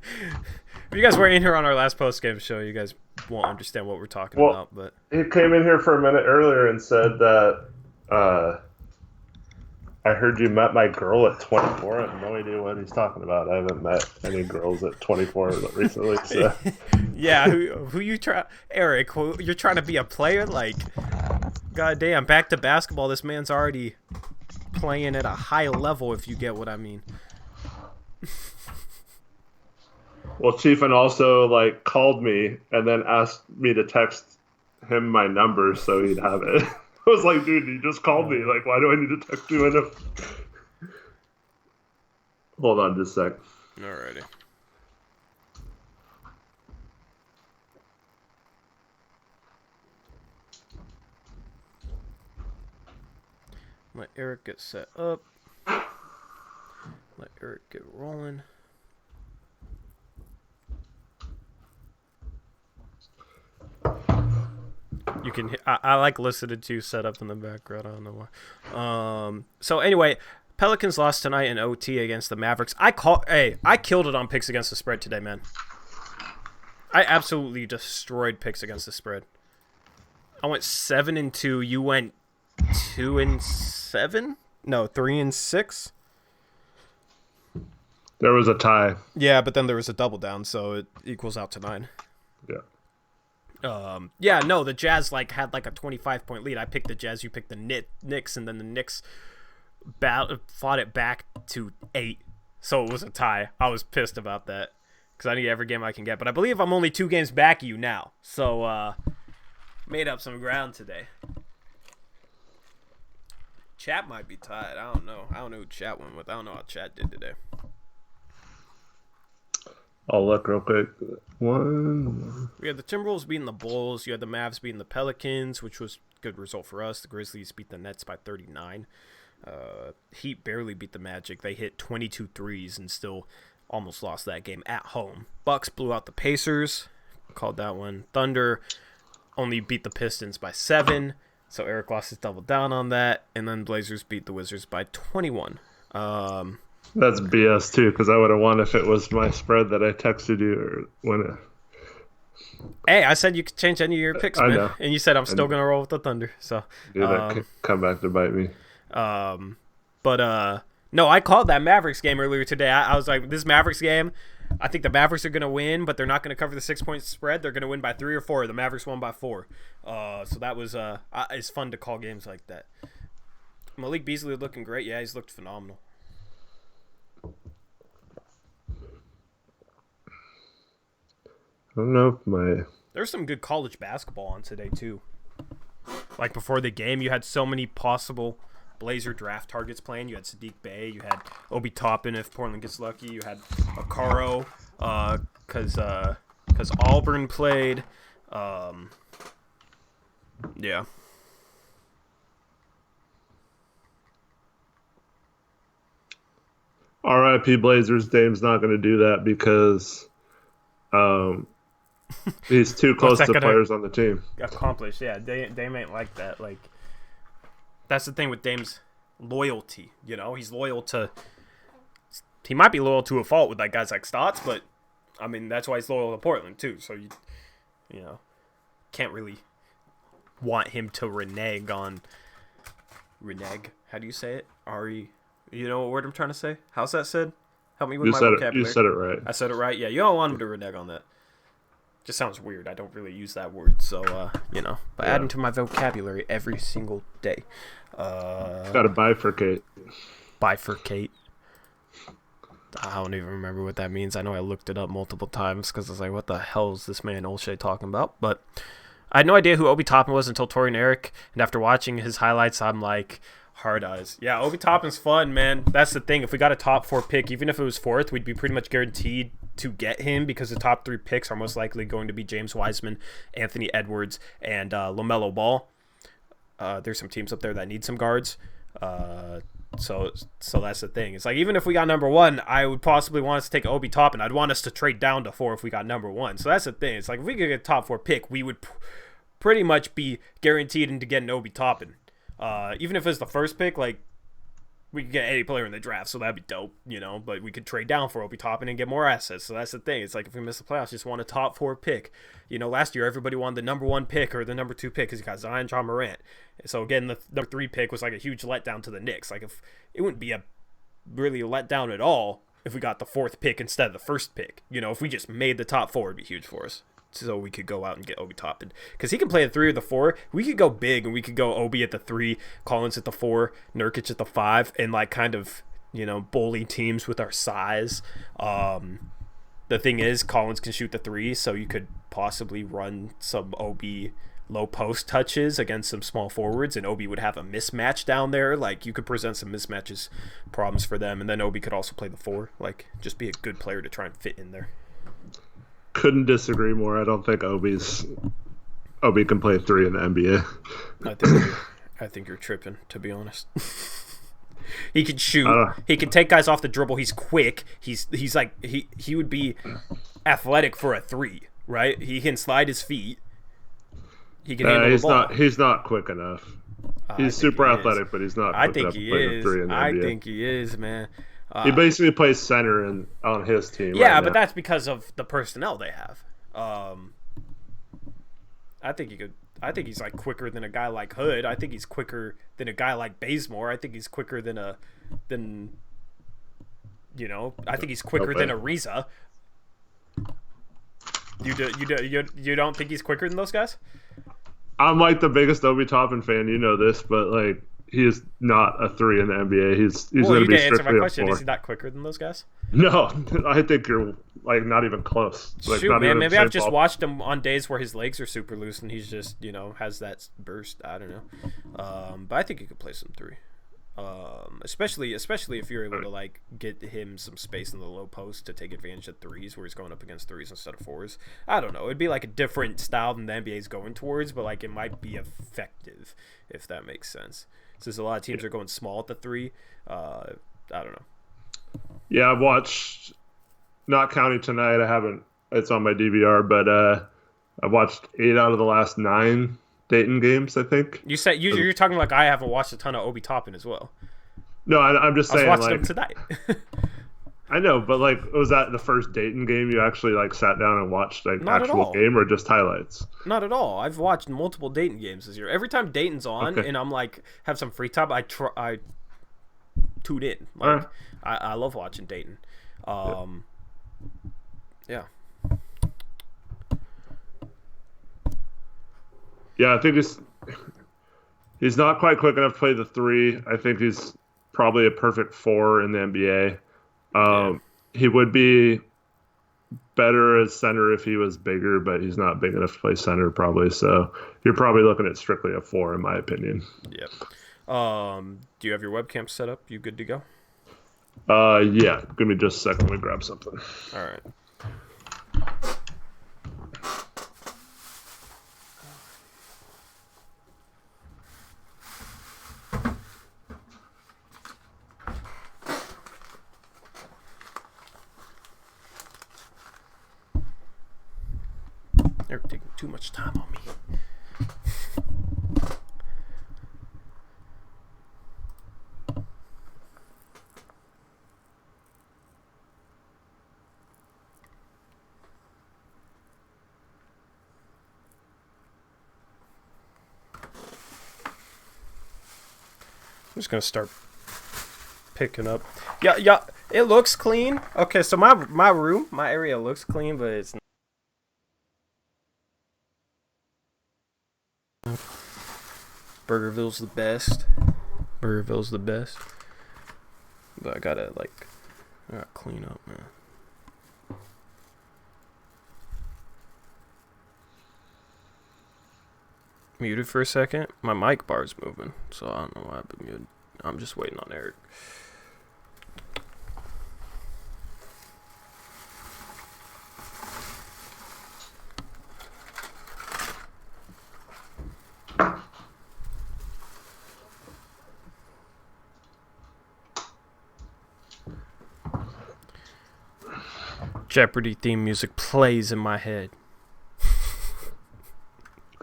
you guys weren't in here on our last post-game show, you guys won't understand what we're talking about. But he came in here for a minute earlier and said that I heard you met my girl at 24. I have no idea what he's talking about. I haven't met any girls at 24 recently. So. Yeah, who you try, Eric? You're trying to be a player? Like, goddamn, back to basketball. This man's already playing at a high level, if you get what I mean. Well, Chiefin also like called me and then asked me to text him my number so he'd have it. I was like, dude, you just called me. Like, why do I need to text you enough? Hold on just a sec. Alrighty. Let Eric get set up. Let Eric get rolling. You can. I like listening to set up in the background. I don't know why. So anyway, Pelicans lost tonight in OT against the Mavericks. I killed it on picks against the spread today, man. I absolutely destroyed picks against the spread. I went 7-2. You went 2-7? No, 3-6. There was a tie. Yeah, but then there was a double down, so it equals out to 9. Yeah. Yeah, no, the Jazz had a 25-point lead. I picked the Jazz, you picked the Knicks, and then the Knicks fought it back to 8. So it was a tie. I was pissed about that because I need every game I can get. But I believe I'm only 2 games back of you now. So made up some ground today. Chat might be tied. I don't know. I don't know who chat went with. I don't know how chat did today. I'll look real quick. We had the Timberwolves beating the Bulls. You had the Mavs beating the Pelicans, which was a good result for us. The Grizzlies beat the Nets by 39. Heat barely beat the Magic. They hit 22 threes and still almost lost that game at home. Bucks blew out the Pacers. Called that one. Thunder only beat the Pistons by 7. So Eric lost his double down on that. And then Blazers beat the Wizards by 21. That's BS too, because I would have won if it was my spread that I texted you or when it. Hey, I said you could change any of your picks, man. I know. And you said I'm still going to roll with the Thunder. So dude, that could come back to bite me. No, I called that Mavericks game earlier today. I was like, this Mavericks game, I think the Mavericks are going to win, but they're not going to cover the 6-point spread. They're going to win by 3 or 4. The Mavericks won by 4. So that was it's fun to call games like that. Malik Beasley looking great. Yeah, he's looked phenomenal. I don't know if There's some good college basketball on today, too. Like, before the game, you had so many possible Blazer draft targets playing. You had Sadiq Bey. You had Obi Toppin if Portland gets lucky. You had Okaro because Auburn played. Yeah. R.I.P. Blazers. Dame's not going to do that because he's too close to players on the team. Accomplish, yeah. Dame ain't like that. Like, that's the thing with Dame's loyalty. You know, he's loyal to. He might be loyal to a fault with like guys like Stotts, but I mean that's why he's loyal to Portland too. So you know, can't really want him to renege. How do you say it? You know what word I'm trying to say? How's that said? Help me with my vocabulary. You said it right. I said it right. Yeah, you don't want him to renege on that. Just sounds weird. I don't really use that word, so but adding to my vocabulary every single day. Got to bifurcate. Bifurcate. I don't even remember what that means. I know I looked it up multiple times because I was like, what the hell is this man Olshey talking about? But I had no idea who Obi Toppin was until Tori and Eric, and after watching his highlights, I'm like, Hard eyes. Yeah, Obi Toppin's fun, man. That's the thing. If we got a top 4 pick, even if it was 4th, we'd be pretty much guaranteed to get him because the top 3 picks are most likely going to be James Wiseman, Anthony Edwards, and LaMelo Ball. There's some teams up there that need some guards. So that's the thing. It's like, even if we got number 1, I would possibly want us to take Obi Toppin. I'd want us to trade down to 4 if we got number 1. So that's the thing. It's like, if we could get a top 4 pick, we would pretty much be guaranteed into getting Obi Toppin. Even if it's the first pick, like, we could get any player in the draft, so that'd be dope, but we could trade down for Obi Toppin and get more assets. So that's the thing. It's like, if we miss the playoffs, just want a top 4 pick. Last year everybody wanted the number 1 pick or the number 2 pick because you got Zion, John Morant. So again, the number 3 pick was like a huge letdown to the Knicks. Like, if it wouldn't be a really letdown at all if we got the 4th pick instead of the first pick. If we just made the top 4, it'd be huge for us. So we could go out and get Obi Toppin. Because he can play the 3 or the 4. We could go big, and we could go Obi at the 3, Collins at the 4, Nurkic at the 5, and, like, kind of, bully teams with our size. The thing is, Collins can shoot the 3, so you could possibly run some Obi low post touches against some small forwards, and Obi would have a mismatch down there. Like, you could present some mismatches problems for them, and then Obi could also play the 4. Like, just be a good player to try and fit in there. Couldn't disagree more. I don't think Obi can play 3 in the NBA. I think you're tripping, to be honest. He can shoot. He can take guys off the dribble. He's quick. He's like he would be athletic for a 3, right? He can slide his feet. He can handle the ball. He's not quick enough. He's super athletic, but he's not quick enough to play the 3 in the NBA. I think he is, man. He basically plays center on his team. Yeah, right but now. that's because of the personnel they have. I think he could. I think he's like quicker than a guy like Hood. I think he's quicker than a guy like Bazemore. I think he's quicker than I think he's quicker than Ariza. You don't think he's quicker than those guys? I'm like the biggest Obi Toppin fan. You know this, but like, he is not a 3 in the NBA. He's going to be strictly answer my question. 4. Is he not quicker than those guys? No, I think you're like not even close. Like, shoot, not man, even maybe I've just watched him on days where his legs are super loose and he's just has that burst. I don't know, but I think he could play some 3, especially if you're able to like get him some space in the low post to take advantage of 3s where he's going up against 3s instead of 4s. I don't know. It'd be like a different style than the NBA's going towards, but like, it might be effective if that makes sense. Since a lot of teams are going small at the 3, I don't know. Yeah, I've watched, not counting tonight, it's on my DVR, but I've watched 8 out of the last 9 Dayton games, I think. You said you're talking like I haven't watched a ton of Obi Toppin as well. No, I'm just saying. I was watching him tonight. I know, but like, was that the first Dayton game you actually like sat down and watched like Not actual game, or just highlights? Not at all. I've watched multiple Dayton games this year. Every time Dayton's on and I'm like have some free time, I tune in. Like, I love watching Dayton. Yeah. Yeah, I think he's not quite quick enough to play the 3. I think he's probably a perfect 4 in the NBA. He would be better as center if he was bigger, but he's not big enough to play center probably. So you're probably looking at strictly a 4 in my opinion. Yep. Do you have your webcam set up? You good to go? Yeah. Give me just a second. Let me grab something. All right. They're taking too much time on me. I'm just gonna start picking up. Yeah. It looks clean. Okay, so my room, my area looks clean, but it's not. Burgerville's the best. But I gotta clean up, man. Muted for a second. My mic bar's moving, so I don't know why I've been muted. I'm just waiting on Eric. Jeopardy theme music plays in my head.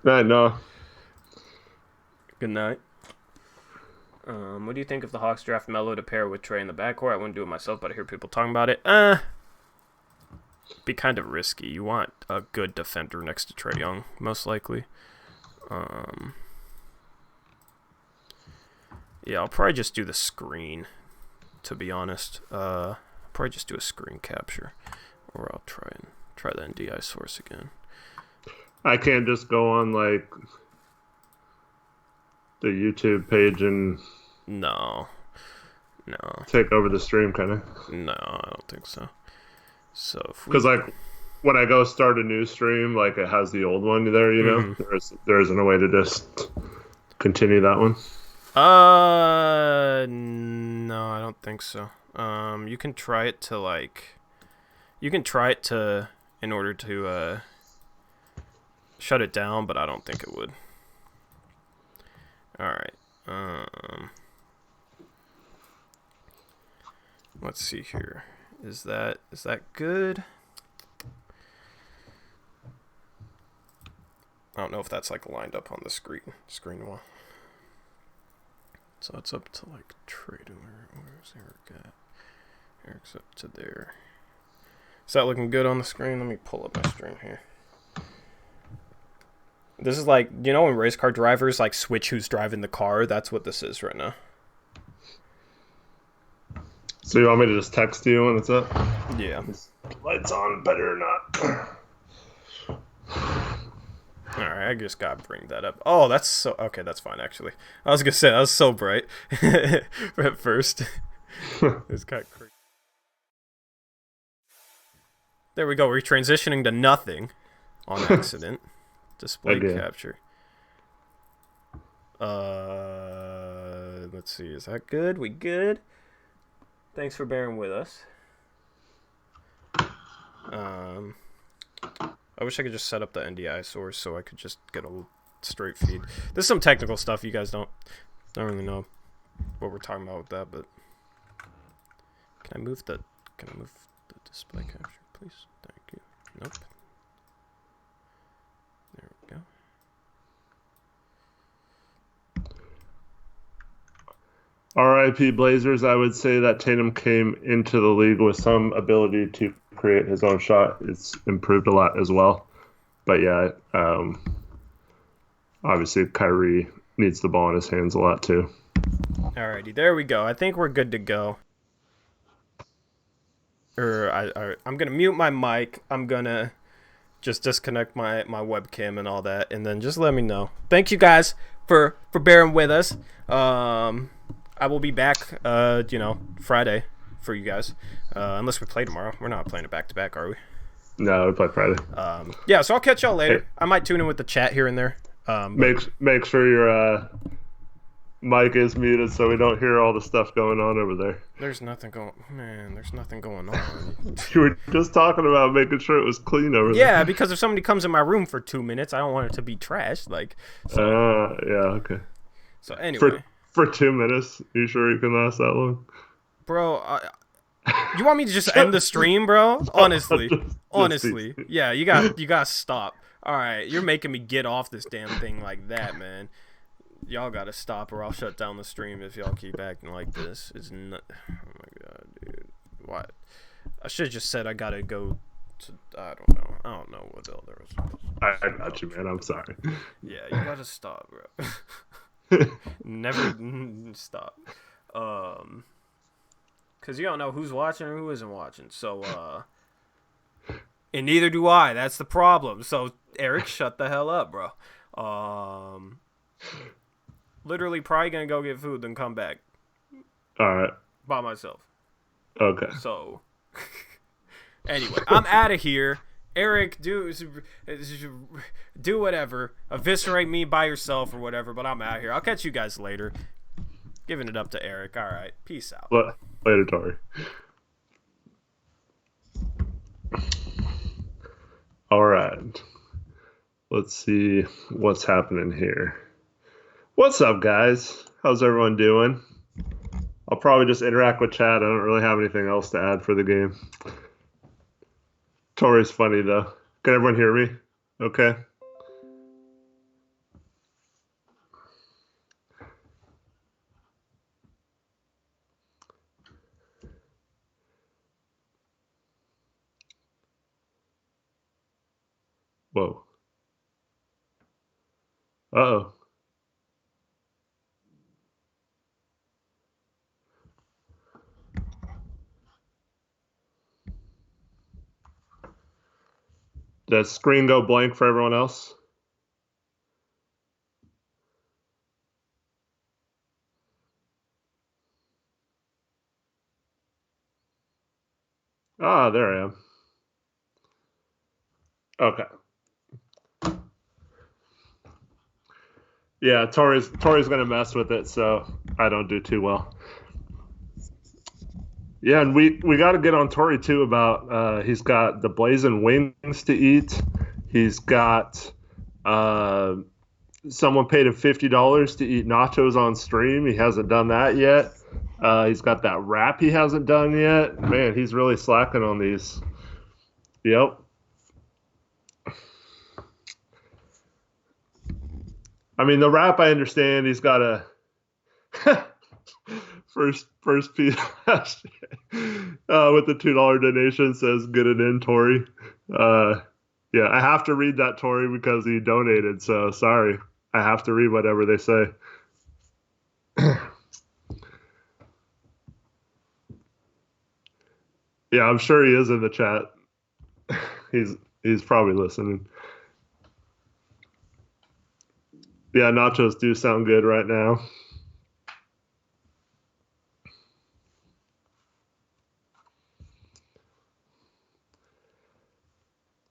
I know. Good night. What do you think if the Hawks draft Melo to pair with Trey in the backcourt? I wouldn't do it myself, but I hear people talking about it. Be kind of risky. You want a good defender next to Trae Young, most likely. Yeah, I'll probably just do the screen, to be honest. Probably just do a screen capture, or I'll try the NDI source again. I can't just go on like the YouTube page and No. take over the stream, kind of. No, I don't think so. So because like when I go start a new stream, like it has the old one there, you know. There isn't a way to just continue that one. No, I don't think so. You can try it to in order to shut it down, but I don't think it would. All right. Let's see here. Is that good? I don't know if that's like lined up on the screen wall. So it's up to like trade. Where's Eric at? Eric's up to there. Is that looking good on the screen? Let me pull up my stream here. This is like, you know when race car drivers like switch who's driving the car? That's what this is right now. So you want me to just text you when it's up? Yeah. Lights on, better or not. Alright, I just gotta bring that up. Oh, that's so... Okay, that's fine, actually. I was gonna say, that was so bright at first. It's kind of crazy. There we go. We're transitioning to nothing on accident. Display capture. Let's see. Is that good? We good? Thanks for bearing with us. I wish I could just set up the NDI source so I could just get a straight feed. There's some technical stuff you guys don't really know what we're talking about with that, but can I move the display capture, please? Thank you. Nope. There we go. RIP Blazers, I would say that Tatum came into the league with some ability to create his own shot. It's improved a lot as well. But yeah, obviously Kyrie needs the ball in his hands a lot too. Alrighty, there we go. I think we're good to go. I'm going to mute my mic. I'm going to just disconnect my webcam and all that, and then just let me know. Thank you guys for bearing with us. I will be back, Friday for you guys, unless we play tomorrow. We're not playing it back-to-back, are we? No, we play Friday. Yeah, so I'll catch y'all later. I might tune in with the chat here and there. Make sure your mic is muted so we don't hear all the stuff going on over there. There's nothing going on. You were just talking about making sure it was clean over there. Yeah, because if somebody comes in my room for 2 minutes, I don't want it to be trashed. Yeah, okay. So anyway. For 2 minutes? You sure you can last that long? Bro, you want me to just end the stream, bro? Honestly. Honestly. Yeah, you got to stop. All right, you're making me get off this damn thing like that, man. Y'all got to stop or I'll shut down the stream if y'all keep acting like this. It's not... Oh my god, dude. What? I should have just said I got to go to... I don't know what the hell there was. I got you, man. I'm sorry. Yeah, you got to stop, bro. Never stop. Because you don't know who's watching or who isn't watching. So, and neither do I. That's the problem. So, Eric, shut the hell up, bro. Literally probably going to go get food, then come back. All right. By myself. Okay. So, anyway, I'm out of here. Eric, do whatever. Eviscerate me by yourself or whatever, but I'm out here. I'll catch you guys later. Giving it up to Eric. All right. Peace out. Later, Tori. All right. Let's see what's happening here. What's up, guys? How's everyone doing? I'll probably just interact with chat. I don't really have anything else to add for the game. Tori's funny, though. Can everyone hear me? Okay. Whoa. Uh-oh. Does screen go blank for everyone else? Ah, there I am. Okay. Yeah, Tori's gonna mess with it, so I don't do too well. Yeah, and we got to get on Tori too about he's got the blazing wings to eat. He's got someone paid him $50 to eat nachos on stream. He hasn't done that yet. He's got that wrap he hasn't done yet. Man, he's really slacking on these. Yep. I mean, the wrap, I understand. He's got a first piece with the $2 donation says, "Get it in, Tori." Yeah, I have to read that, Tori, because he donated. So sorry, I have to read whatever they say. Yeah, I'm sure he is in the chat. He's probably listening. Yeah, nachos do sound good right now.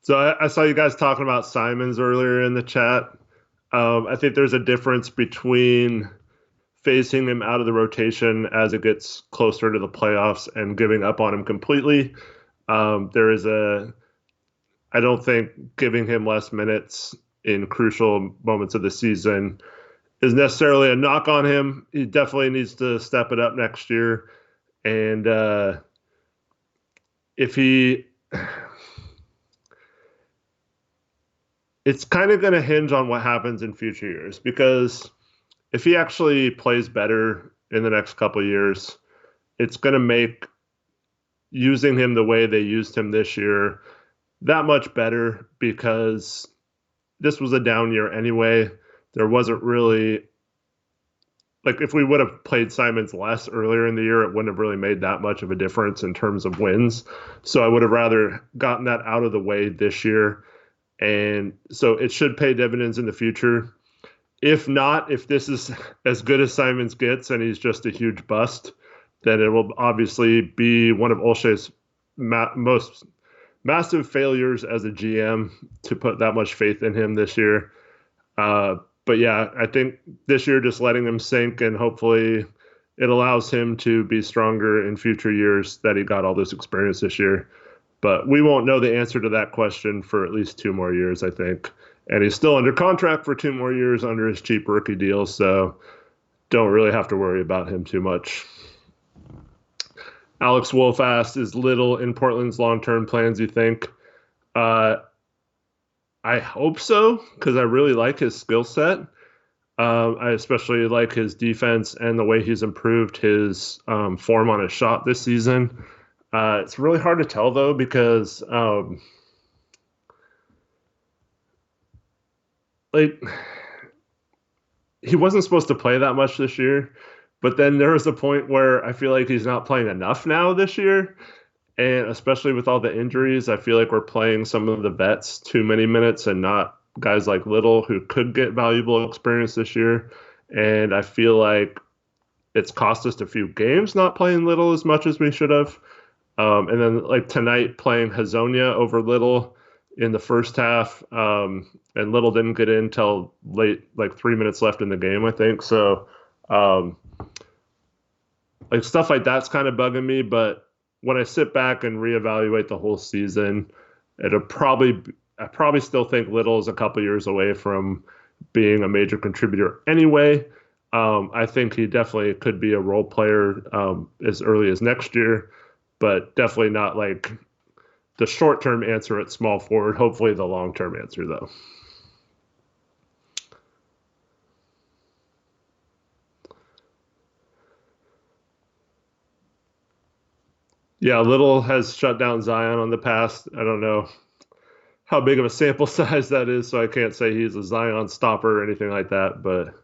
So I saw you guys talking about Simons earlier in the chat. I think there's a difference between phasing him out of the rotation as it gets closer to the playoffs and giving up on him completely. I don't think giving him less minutes in crucial moments of the season is necessarily a knock on him. He definitely needs to step it up next year. And it's kind of going to hinge on what happens in future years, because if he actually plays better in the next couple of years, it's going to make using him the way they used him this year that much better, because this was a down year anyway. There wasn't really, like, if we would have played Simons less earlier in the year, it wouldn't have really made that much of a difference in terms of wins. So I would have rather gotten that out of the way this year. And so it should pay dividends in the future. If not, if this is as good as Simons gets and he's just a huge bust, then it will obviously be one of Olszewski's most massive failures as a GM to put that much faith in him this year. But yeah, I think this year just letting him sink, and hopefully it allows him to be stronger in future years that he got all this experience this year. But we won't know the answer to that question for at least 2 more years, I think. And he's still under contract for 2 more years under his cheap rookie deal, so don't really have to worry about him too much. Alex Wolf asked, is Little in Portland's long-term plans, you think? I hope so, because I really like his skill set. I especially like his defense and the way he's improved his form on his shot this season. It's really hard to tell, though, because he wasn't supposed to play that much this year, but then there was a point where I feel like he's not playing enough now this year, and especially with all the injuries, I feel like we're playing some of the vets too many minutes and not guys like Little who could get valuable experience this year. And I feel like it's cost us a few games not playing Little as much as we should have. And then, like, tonight, playing Hazonia over Little in the first half, and Little didn't get in till late, like 3 minutes left in the game, I think. So Like stuff like that's kind of bugging me. But when I sit back and reevaluate the whole season, it'll probably I probably still think Little is a couple years away from being a major contributor anyway. I think he definitely could be a role player as early as next year, but definitely not like the short term answer at small forward. Hopefully, the long term answer, though. Yeah, Little has shut down Zion on the past. I don't know how big of a sample size that is, so I can't say he's a Zion stopper or anything like that. But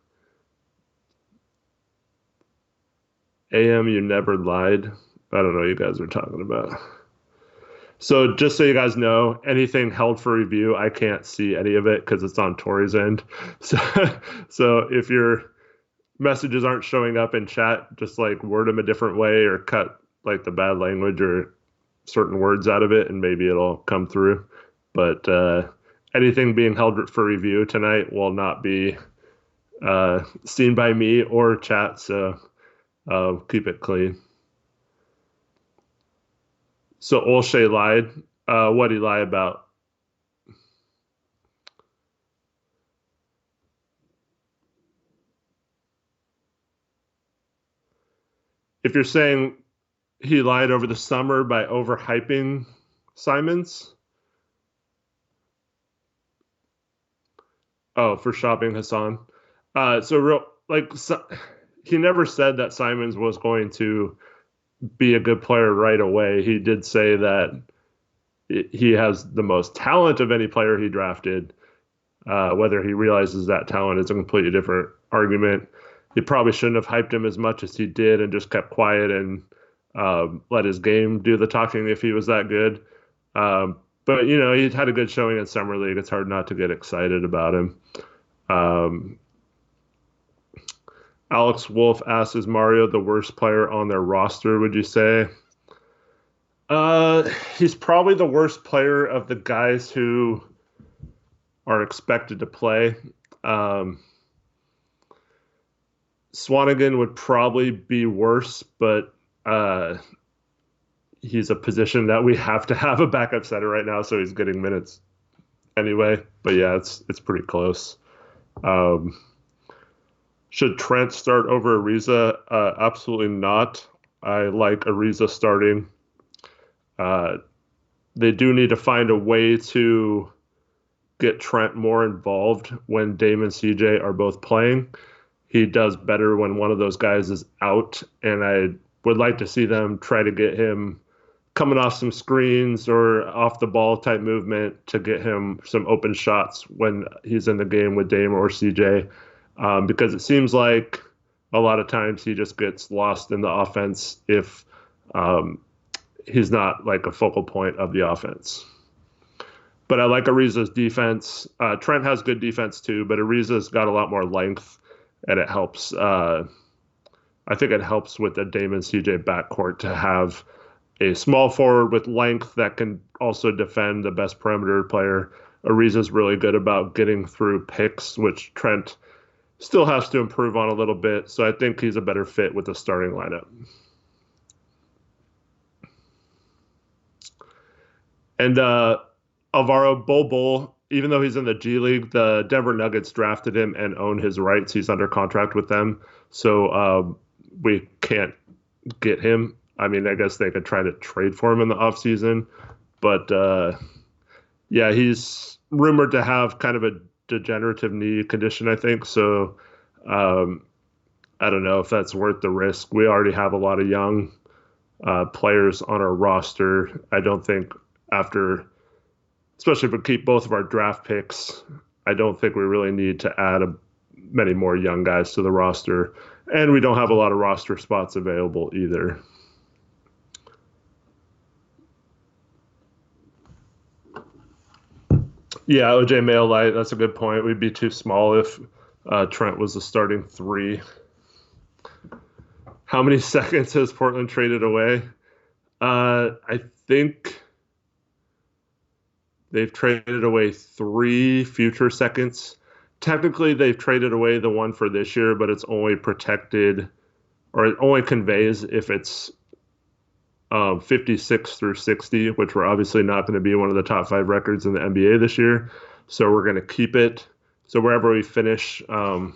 AM, you never lied. I don't know what you guys are talking about. So just so you guys know, anything held for review, I can't see any of it because it's on Tori's end. So, so if your messages aren't showing up in chat, just like word them a different way or cut like the bad language or certain words out of it, and maybe it'll come through. But anything being held for review tonight will not be seen by me or chat, so keep it clean. So Olshay lied. What did he lie about? If you're saying he lied over the summer by overhyping Simons. Oh, for shopping Hassan. So real like so, he never said that Simons was going to be a good player right away. He did say that he has the most talent of any player he drafted. Whether he realizes that talent is a completely different argument. He probably shouldn't have hyped him as much as he did and just kept quiet and let his game do the talking if he was that good. But, you know, he had a good showing in Summer League. It's hard not to get excited about him. Alex Wolf asks, is Mario the worst player on their roster, would you say? He's probably the worst player of the guys who are expected to play. Swanigan would probably be worse, but he's a position that we have to have a backup center right now, so he's getting minutes anyway. But yeah, it's pretty close. Should Trent start over Ariza? Absolutely not. I like Ariza starting. They do need to find a way to get Trent more involved when Dame and CJ are both playing. He does better when one of those guys is out, and I would like to see them try to get him coming off some screens or off the ball type movement to get him some open shots when he's in the game with Dame or CJ, because it seems like a lot of times he just gets lost in the offense if he's not like a focal point of the offense. But I like Ariza's defense. Trent has good defense too, but Ariza's got a lot more length, and it helps. I think it helps with the Dame and CJ backcourt to have a small forward with length that can also defend the best perimeter player. Ariza's really good about getting through picks, which Trent still has to improve on a little bit. So I think he's a better fit with the starting lineup. And Alvaro Bol, even though he's in the G League, the Denver Nuggets drafted him and own his rights. He's under contract with them. So we can't get him. I mean, I guess they could try to trade for him in the offseason. But, yeah, he's rumored to have kind of a degenerative knee condition, I think. So I don't know if that's worth the risk. We already have a lot of young players on our roster. I don't think after, especially if we keep both of our draft picks, I don't think we really need to add many more young guys to the roster. And we don't have a lot of roster spots available either. Yeah, OJ Mayo light. That's a good point. We'd be too small if Trent was the starting three. How many seconds has Portland traded away? I think they've traded away 3 future seconds. Technically, they've traded away the one for this year, but it's only protected or it only conveys if it's 56 through 60, which we're obviously not going to be one of the top 5 records in the NBA this year. So we're going to keep it. So wherever we finish, like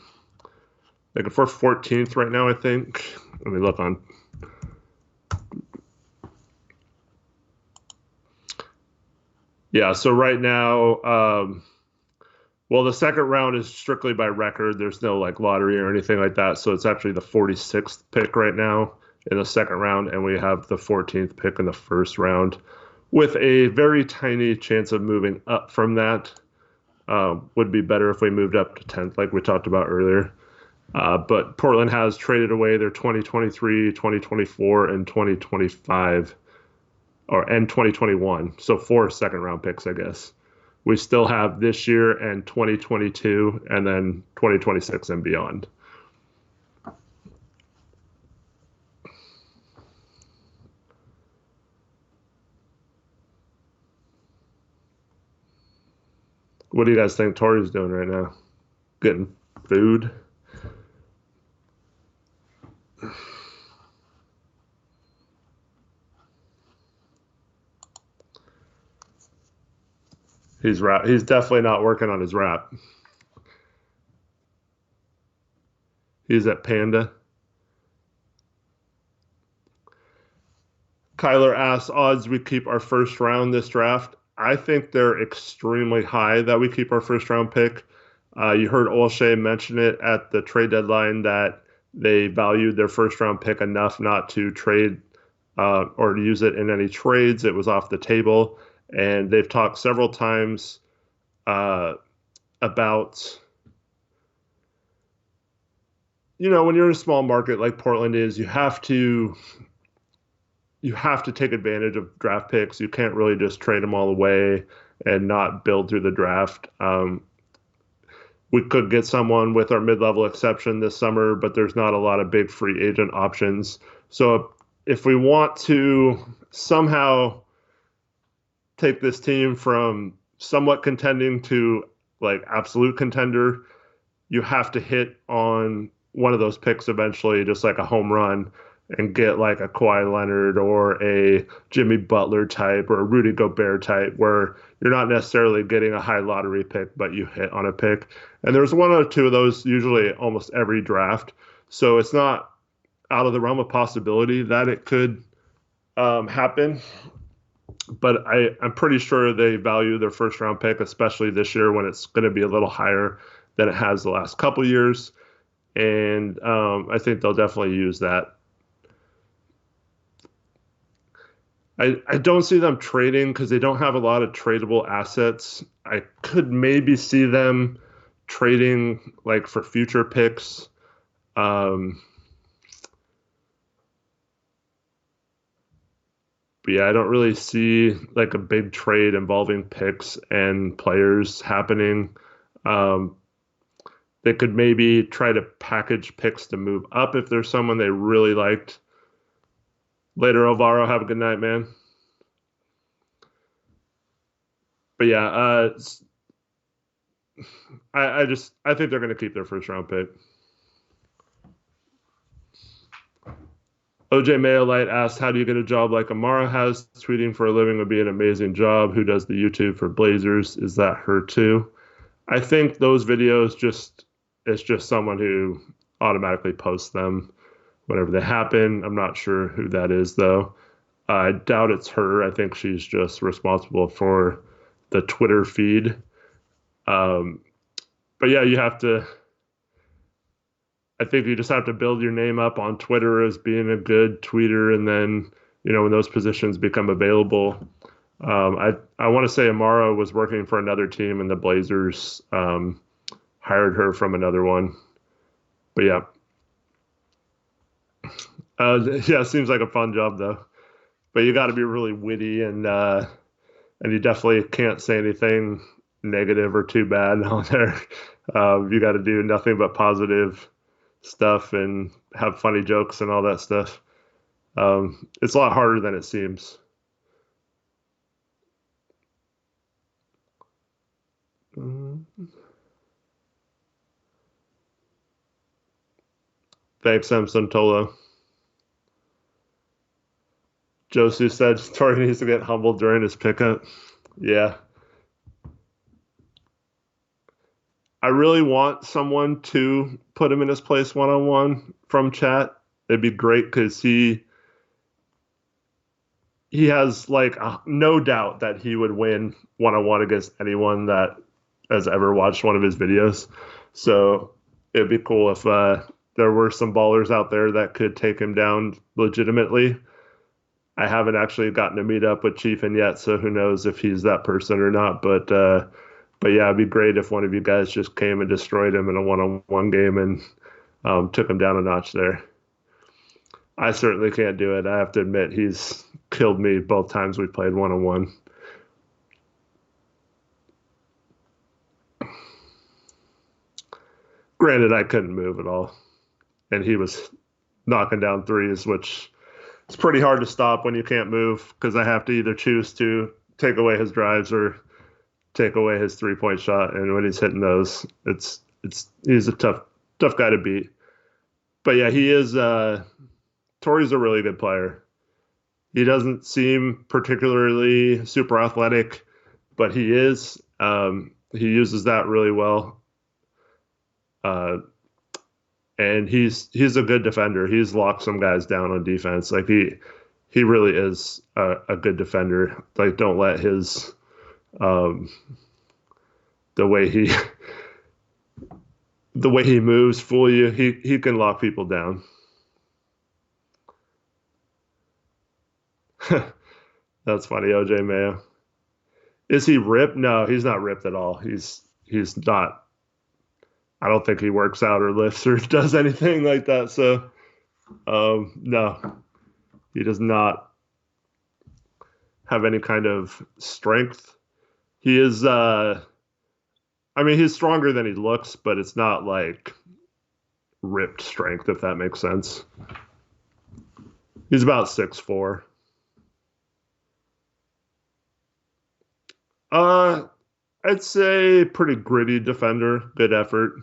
if we're 14th right now, I think. Let me look on. Yeah, so right now, well, the second round is strictly by record. There's no like lottery or anything like that. So it's actually the 46th pick right now in the second round, and we have the 14th pick in the first round, with a very tiny chance of moving up from that. Would be better if we moved up to 10th, like we talked about earlier. But Portland has traded away their 2023, 2024, and 2025, and 2021. So 4 second round picks, I guess. We still have this year and 2022, and then 2026 and beyond. What do you guys think Tori's doing right now? Getting food? He's definitely not working on his rap. He's at Panda. Kyler asks, odds we keep our first round this draft. I think they're extremely high that we keep our first round pick. You heard Olshey mention it at the trade deadline that they valued their first round pick enough not to trade or use it in any trades. It was off the table. And they've talked several times about, when you're in a small market like Portland is, you have to take advantage of draft picks. You can't really just trade them all away and not build through the draft. We could get someone with our mid-level exception this summer, but there's not a lot of big free agent options. So if we want to somehow take this team from somewhat contending to like absolute contender, you have to hit on one of those picks eventually, just like a home run, and get like a Kawhi Leonard or a Jimmy Butler type or a Rudy Gobert type, where you're not necessarily getting a high lottery pick, but you hit on a pick. And there's one or two of those usually almost every draft. So it's not out of the realm of possibility that it could happen. But I'm pretty sure they value their first round pick, especially this year when it's going to be a little higher than it has the last couple years. And I think they'll definitely use that. I don't see them trading because they don't have a lot of tradable assets. I could maybe see them trading like for future picks. But yeah, I don't really see like a big trade involving picks and players happening. They could maybe try to package picks to move up if there's someone they really liked. Later, Alvaro. Have a good night, man. But yeah, I think they're going to keep their first round pick. OJ Mayolite asked, how do you get a job like Amara has? Tweeting for a living would be an amazing job. Who does the YouTube for Blazers? Is that her too? I think those videos it's just someone who automatically posts them whenever they happen. I'm not sure who that is, though. I doubt it's her. I think she's just responsible for the Twitter feed. But yeah, I think you just have to build your name up on Twitter as being a good tweeter. And then, when those positions become available, I want to say Amara was working for another team and the Blazers hired her from another one. But yeah. Yeah, it seems like a fun job though. But you got to be really witty and you definitely can't say anything negative or too bad on there. You got to do nothing but positive stuff and have funny jokes and all that stuff. It's a lot harder than it seems. Thanks, Samson Tolo. Josu said Torrey needs to get humbled during his pickup. Yeah. I really want someone to put him in his place one-on-one from chat. It'd be great because he has like no doubt that he would win one-on-one against anyone that has ever watched one of his videos. So it'd be cool if there were some ballers out there that could take him down legitimately. I haven't actually gotten to meet up with Chiefin yet, so who knows if he's that person or not. But yeah, it'd be great if one of you guys just came and destroyed him in a one-on-one game and took him down a notch there. I certainly can't do it. I have to admit, he's killed me both times we played one-on-one. Granted, I couldn't move at all, and he was knocking down threes, which is pretty hard to stop when you can't move because I have to either choose to take away his drives or take away his three-point shot. And when he's hitting those, he's a tough guy to beat. But yeah, he is. Torrey's a really good player. He doesn't seem particularly super athletic, but he is. He uses that really well. And he's a good defender. He's locked some guys down on defense. Like he really is a good defender. Like don't let his the way he moves fool you. He can lock people down. That's funny, OJ Mayo. Is he ripped? No, he's not ripped at all. He's not. I don't think he works out or lifts or does anything like that. So, no, he does not have any kind of strength. He is, he's stronger than he looks, but it's not like ripped strength, if that makes sense. He's about 6'4". I'd say pretty gritty defender, good effort.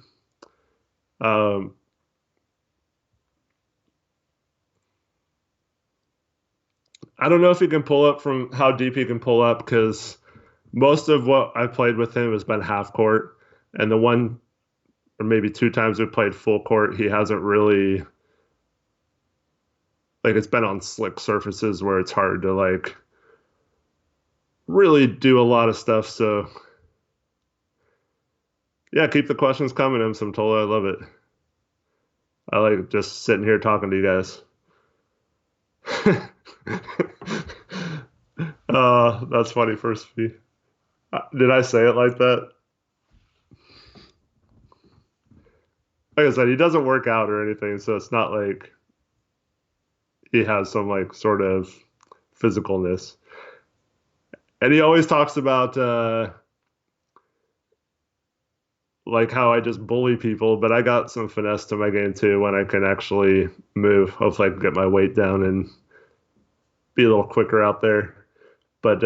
I don't know if he can pull up from how deep he can pull up because most of what I've played with him has been half court, and the one or maybe two times we've played full court, he hasn't really it's been on slick surfaces where it's hard to really do a lot of stuff. So yeah, keep the questions coming, M. Samtola. I love it. I like just sitting here talking to you guys. That's funny, first fee. Did I say it like that? Like I said, he doesn't work out or anything, so it's not like he has some sort of physicalness. And he always talks about how I just bully people, but I got some finesse to my game too when I can actually move. Hopefully I can get my weight down and be a little quicker out there. But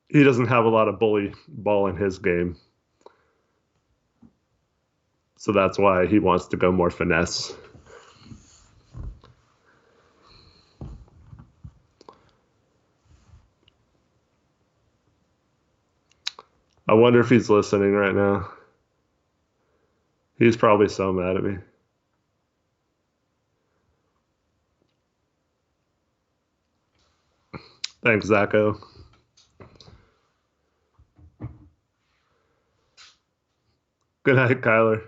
he doesn't have a lot of bully ball in his game. So that's why he wants to go more finesse. I wonder if he's listening right now. He's probably so mad at me. Thanks, Zacho. Good night, Kyler.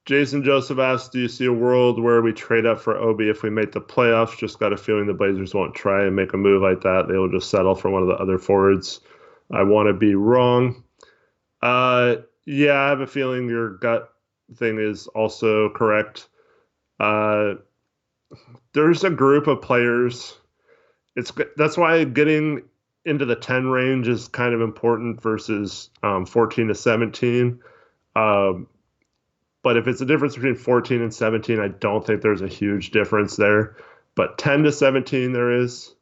Jason Joseph asks, do you see a world where we trade up for Obi if we make the playoffs? Just got a feeling the Blazers won't try and make a move like that. They will just settle for one of the other forwards. I want to be wrong. Yeah, I have a feeling your gut thing is also correct. There's a group of players. That's why getting into the 10 range is kind of important versus 14 to 17. But if it's a difference between 14 and 17, I don't think there's a huge difference there. But 10 to 17 there is.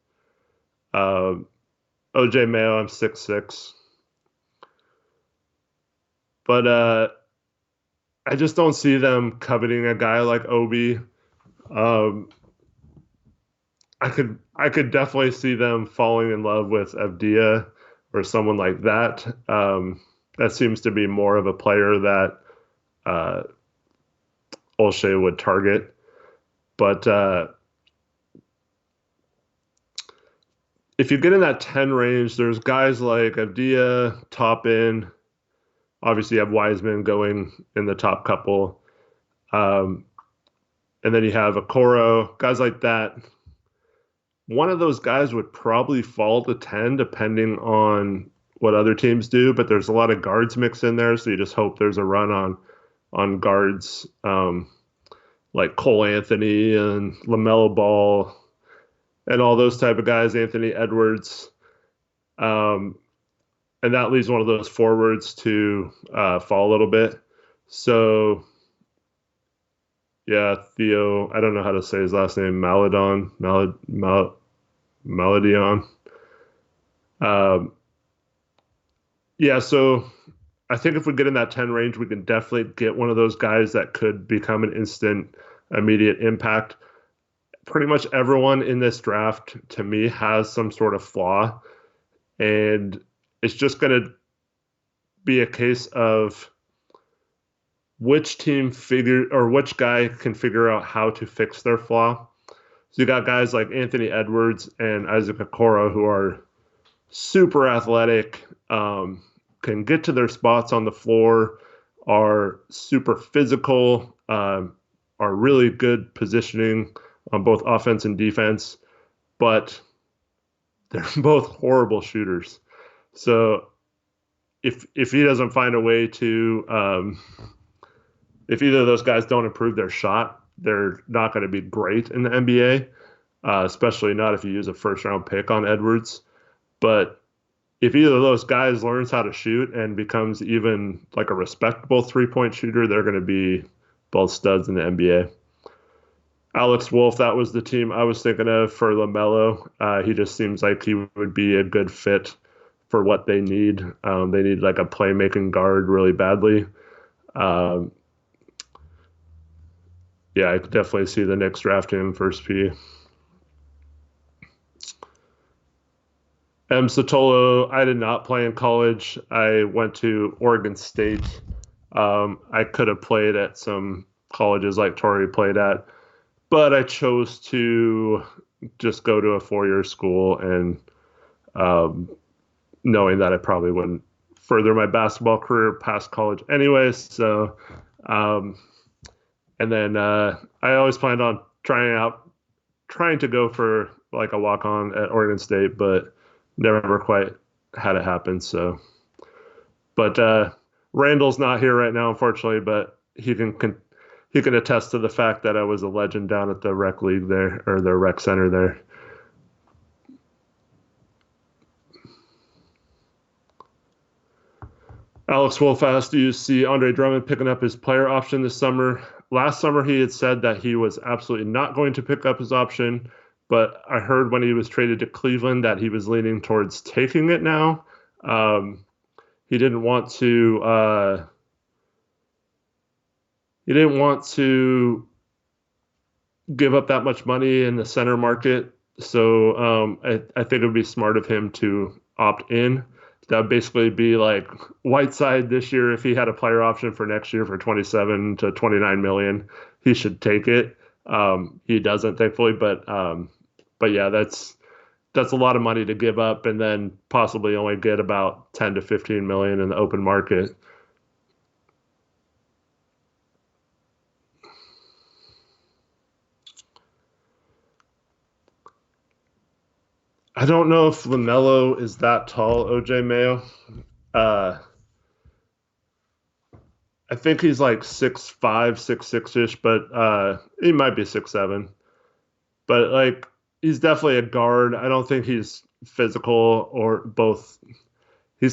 OJ Mayo, I'm 6'6". But I just don't see them coveting a guy like Obi. Um, I could definitely see them falling in love with Avdia or someone like that. That seems to be more of a player that uh, Olshey would target. But if you get in that 10 range, there's guys like Avdia, top in. Obviously, you have Wiseman going in the top couple. Um, and then you have Okoro, guys like that. One of those guys would probably fall to 10 depending on what other teams do, but there's a lot of guards mixed in there, so you just hope there's a run on guards like Cole Anthony and LaMelo Ball and all those type of guys, Anthony Edwards. Um, and that leaves one of those forwards to fall a little bit. So, yeah, Theo, I don't know how to say his last name, Maladion. Um, yeah, so I think if we get in that 10 range, we can definitely get one of those guys that could become an instant, immediate impact. Pretty much everyone in this draft, to me, has some sort of flaw. And it's just going to be a case of which which guy can figure out how to fix their flaw. So you got guys like Anthony Edwards and Isaac Okoro who are super athletic, can get to their spots on the floor, are super physical, are really good positioning on both offense and defense, but they're both horrible shooters. So if he doesn't find a way to, if either of those guys don't improve their shot, they're not going to be great in the NBA, especially not if you use a first-round pick on Edwards. But if either of those guys learns how to shoot and becomes even like a respectable three-point shooter, they're going to be both studs in the NBA. Alex Wolf, that was the team I was thinking of for LaMelo. He just seems like he would be a good fit for what they need. They need like a playmaking guard really badly. Yeah, I could definitely see the Knicks drafting him first P. Sotolo, I did not play in college. I went to Oregon State. I could have played at some colleges like Torrey played at, but I chose to just go to a four-year school and knowing that I probably wouldn't further my basketball career past college anyways. So, and then I always planned on trying to go for like a walk-on at Oregon State, but never quite had it happen. So, but Randall's not here right now, unfortunately, but he can attest to the fact that I was a legend down at the rec league there, or the rec center there. Alex Wolf asked, do you see Andre Drummond picking up his player option this summer? Last summer, he had said that he was absolutely not going to pick up his option, but I heard when he was traded to Cleveland that he was leaning towards taking it now. He didn't want to. He didn't want to give up that much money in the center market, so I think it would be smart of him to opt in. That would basically be like Whiteside this year. If he had a player option for next year for 27 to 29 million, he should take it. He doesn't, thankfully, but yeah, that's a lot of money to give up and then possibly only get about 10 to 15 million in the open market. I don't know if LaMelo is that tall, OJ Mayo. I think he's like 6'5", 6'6"-ish, but he might be 6'7". But like he's definitely a guard. I don't think he's physical or both. He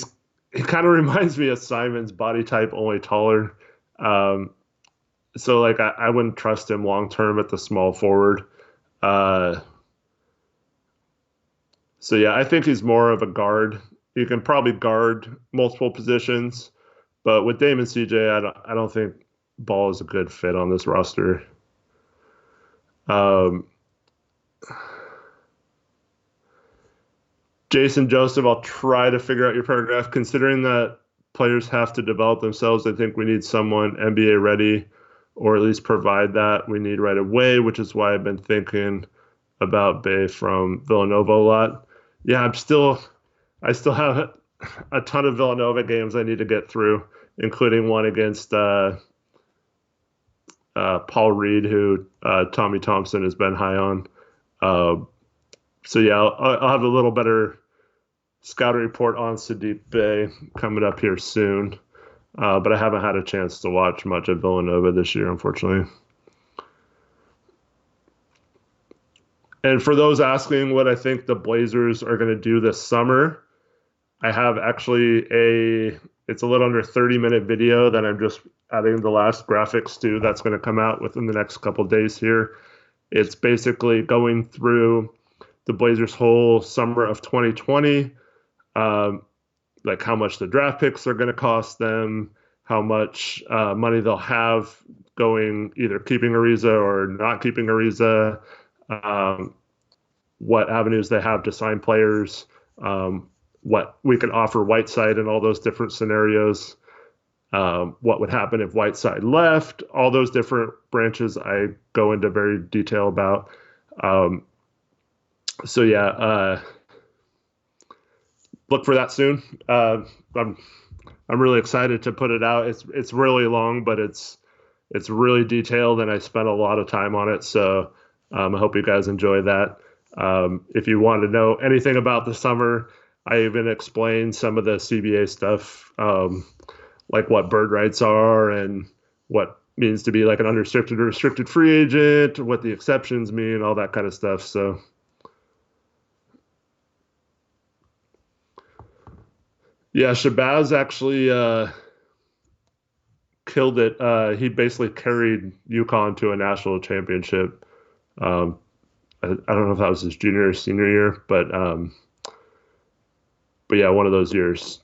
kind of reminds me of Simon's body type, only taller. So like I wouldn't trust him long term at the small forward. So yeah, I think he's more of a guard. He can probably guard multiple positions, but with Damon CJ, I don't think Ball is a good fit on this roster. Um, Jason Joseph, I'll try to figure out your paragraph. Considering that players have to develop themselves, I think we need someone NBA ready, or at least provide that we need right away, which is why I've been thinking about Bay from Villanova a lot. Yeah, I still have a ton of Villanova games I need to get through, including one against Paul Reed, who Tommy Thompson has been high on. Uh, so yeah, I'll have a little better scouting report on Sadiq Bey coming up here soon. But I haven't had a chance to watch much of Villanova this year, unfortunately. And for those asking what I think the Blazers are going to do this summer, I have actually it's a little under 30-minute video that I'm just adding the last graphics to that's going to come out within the next couple days here. It's basically going through the Blazers' whole summer of 2020, like how much the draft picks are going to cost them, how much money they'll have going either keeping Ariza or not keeping Ariza, what avenues they have to sign players, what we can offer Whiteside in all those different scenarios, what would happen if Whiteside left, all those different branches I go into very detail about. So yeah, look for that soon. I'm really excited to put it out. It's really long, but it's really detailed, and I spent a lot of time on it. So I hope you guys enjoy that. If you want to know anything about the summer, I even explained some of the CBA stuff, like what bird rights are and what means to be like an unrestricted or restricted free agent, what the exceptions mean, all that kind of stuff. So yeah, Shabazz actually killed it. He basically carried UConn to a national championship. I don't know if that was his junior or senior year, but yeah, one of those years.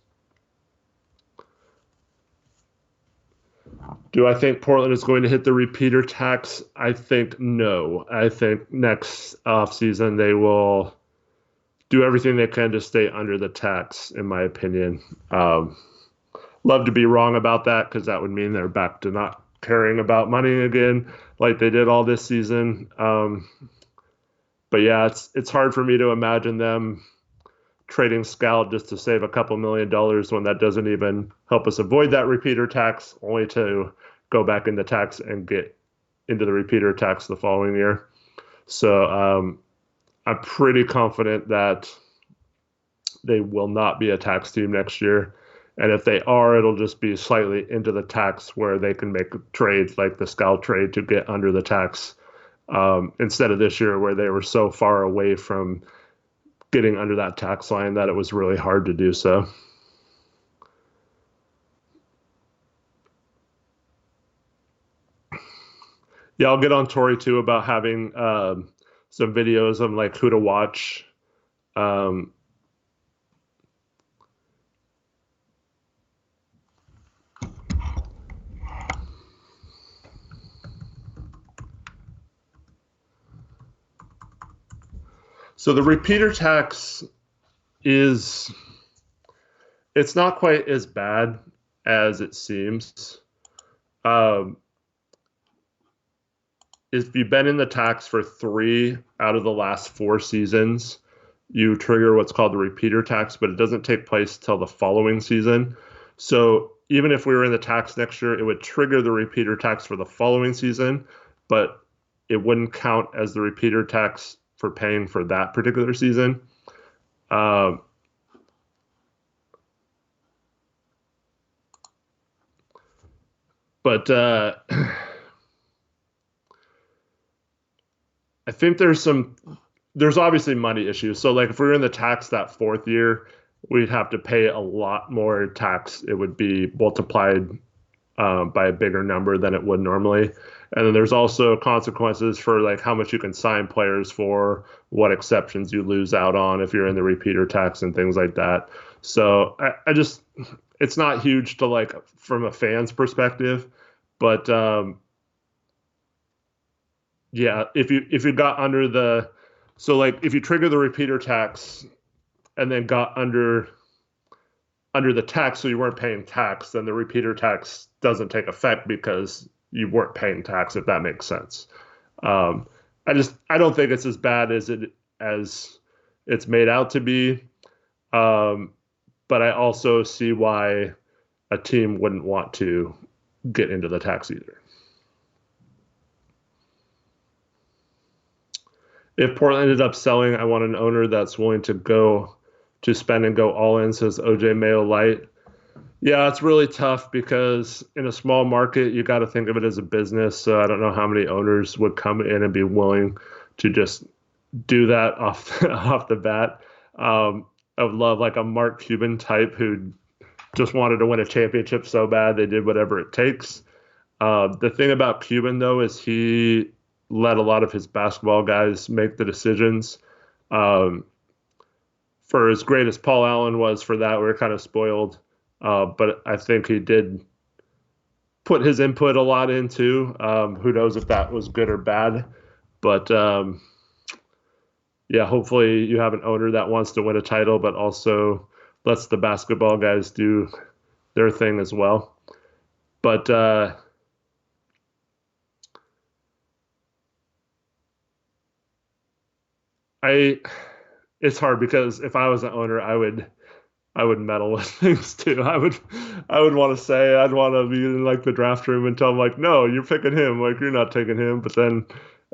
Do I think Portland is going to hit the repeater tax? I think no. I think next offseason they will do everything they can to stay under the tax, in my opinion. Love to be wrong about that because that would mean they're back to not caring about money again like they did all this season. But yeah, it's hard for me to imagine them trading Scout just to save a couple $1 million when that doesn't even help us avoid that repeater tax, only to go back into tax and get into the repeater tax the following year. So I'm pretty confident that they will not be a tax team next year. And if they are, it'll just be slightly into the tax where they can make trades like the Scout trade to get under the tax, instead of this year where they were so far away from getting under that tax line that it was really hard to do so. Yeah, I'll get on Tori too about having some videos of like who to watch. So the repeater tax it's not quite as bad as it seems. If you've been in the tax for 3 out of the last 4 seasons, you trigger what's called the repeater tax, but it doesn't take place till the following season. So even if we were in the tax next year, it would trigger the repeater tax for the following season, but it wouldn't count as the repeater tax for paying for that particular season. But I think there's obviously money issues. So like if we were in the tax that 4th year, we'd have to pay a lot more tax. It would be multiplied by a bigger number than it would normally. And then there's also consequences for like how much you can sign players for, what exceptions you lose out on if you're in the repeater tax and things like that. So I just, it's not huge to like from a fan's perspective, but yeah, if you got under the, so like if you trigger the repeater tax and then got under the tax, so you weren't paying tax, then the repeater tax doesn't take effect because you weren't paying tax, if that makes sense. Um, I don't think it's as bad as it's made out to be, but I also see why a team wouldn't want to get into the tax either. If Portland ended up selling, I want an owner that's willing to spend and go all in, says OJ Mayo Light. Yeah, it's really tough because in a small market, you got to think of it as a business. So I don't know how many owners would come in and be willing to just do that off the bat. I would love like a Mark Cuban type who just wanted to win a championship so bad they did whatever it takes. The thing about Cuban though is he let a lot of his basketball guys make the decisions. Um, for as great as Paul Allen was for that, we were kind of spoiled. But I think he did put his input a lot into. Who knows if that was good or bad. But yeah, hopefully you have an owner that wants to win a title, but also lets the basketball guys do their thing as well. But it's hard because if I was an owner, I would meddle with things too. I would want to say I'd want to be in like the draft room and tell them like, no, you're picking him, like you're not taking him. But then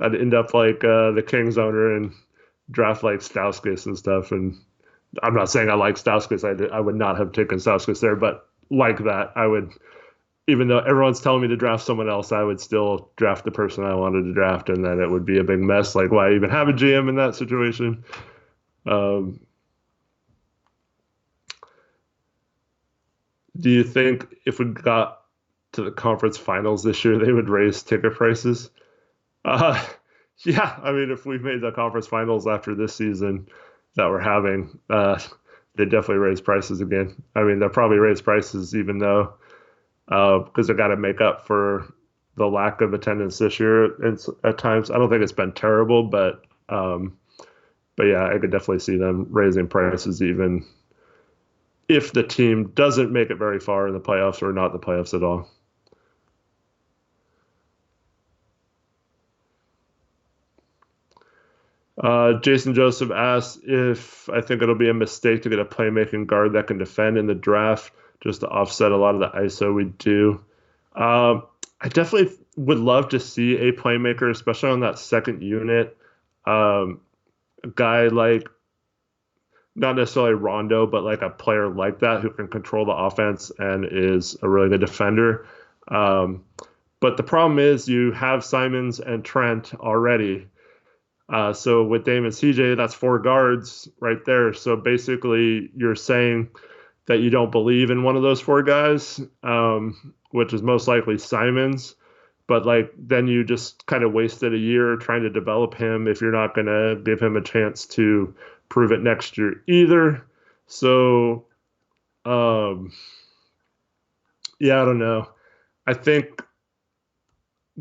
I'd end up like the Kings owner and draft like Stauskas and stuff. And I'm not saying I like Stauskas. I would not have taken Stauskas there, but like that, I would. Even though everyone's telling me to draft someone else, I would still draft the person I wanted to draft, and then it would be a big mess. Like, why even have a GM in that situation? Um, do you think if we got to the conference finals this year, they would raise ticket prices? Uh, yeah, I mean, if we made the conference finals after this season that we're having, they definitely raise prices again. I mean, they'll probably raise prices even though because they got to make up for the lack of attendance this year at times. I don't think it's been terrible, but yeah, I could definitely see them raising prices even if the team doesn't make it very far in the playoffs or not the playoffs at all. Jason Joseph asks if I think it'll be a mistake to get a playmaking guard that can defend in the draft just to offset a lot of the ISO we do. I definitely would love to see a playmaker, especially on that second unit. A guy like, not necessarily Rondo, but like a player like that who can control the offense and is a really good defender. But the problem is you have Simons and Trent already. So with Dame and CJ, that's four guards right there. So basically, you're saying that you don't believe in one of those four guys, which is most likely Simons. But like then you just kind of wasted a year trying to develop him if you're not going to give him a chance to prove it next year either. So yeah, I don't know. I think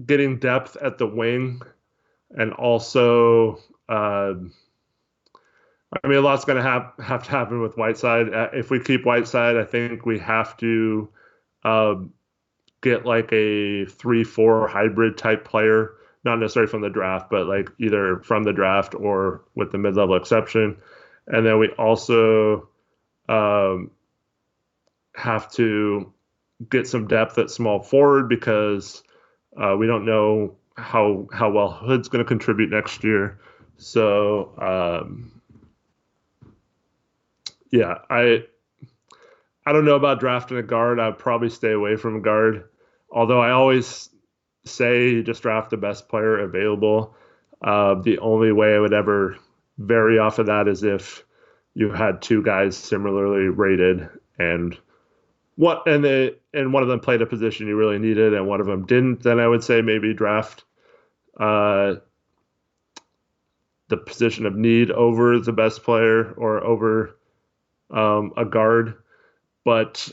getting depth at the wing and also I mean, a lot's going to have to happen with Whiteside. If we keep Whiteside, I think we have to get like a 3-4 hybrid type player, not necessarily from the draft, but like either from the draft or with the mid-level exception. And then we also have to get some depth at small forward because we don't know how well Hood's going to contribute next year. So yeah, I don't know about drafting a guard. I'd probably stay away from a guard. Although I always say just draft the best player available. The only way I would ever vary off of that is if you had two guys similarly rated and one of them played a position you really needed, and one of them didn't, then I would say maybe draft uh, the position of need over the best player or over a guard. But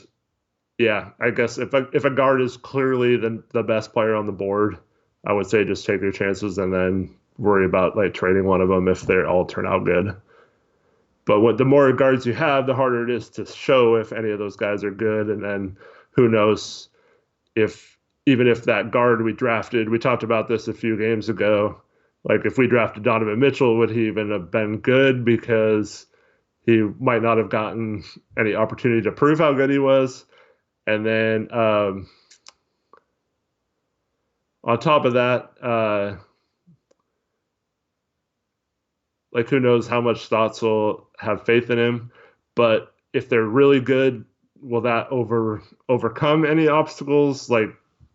yeah, I guess if a guard is clearly the best player on the board, I would say just take your chances and then worry about like trading one of them if they all turn out good. But the more guards you have, the harder it is to show if any of those guys are good. And then who knows if even if that guard we drafted, we talked about this a few games ago, like if we drafted Donovan Mitchell, would he even have been good? Because he might not have gotten any opportunity to prove how good he was. And then on top of that, like who knows how much Stotts will have faith in him. But if they're really good, will that overcome any obstacles? Like,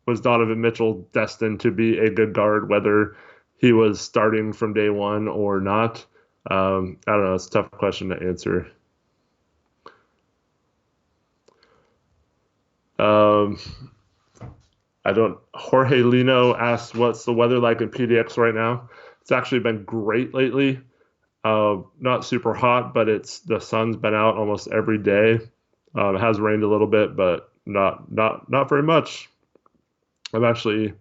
was Donovan Mitchell destined to be a good guard, whether he was starting from day one or not? I don't know. It's a tough question to answer. I don't. Jorge Lino asks, "What's the weather like in PDX right now?" It's actually been great lately. Not super hot, but the sun's been out almost every day. It has rained a little bit, but not very much. I've actually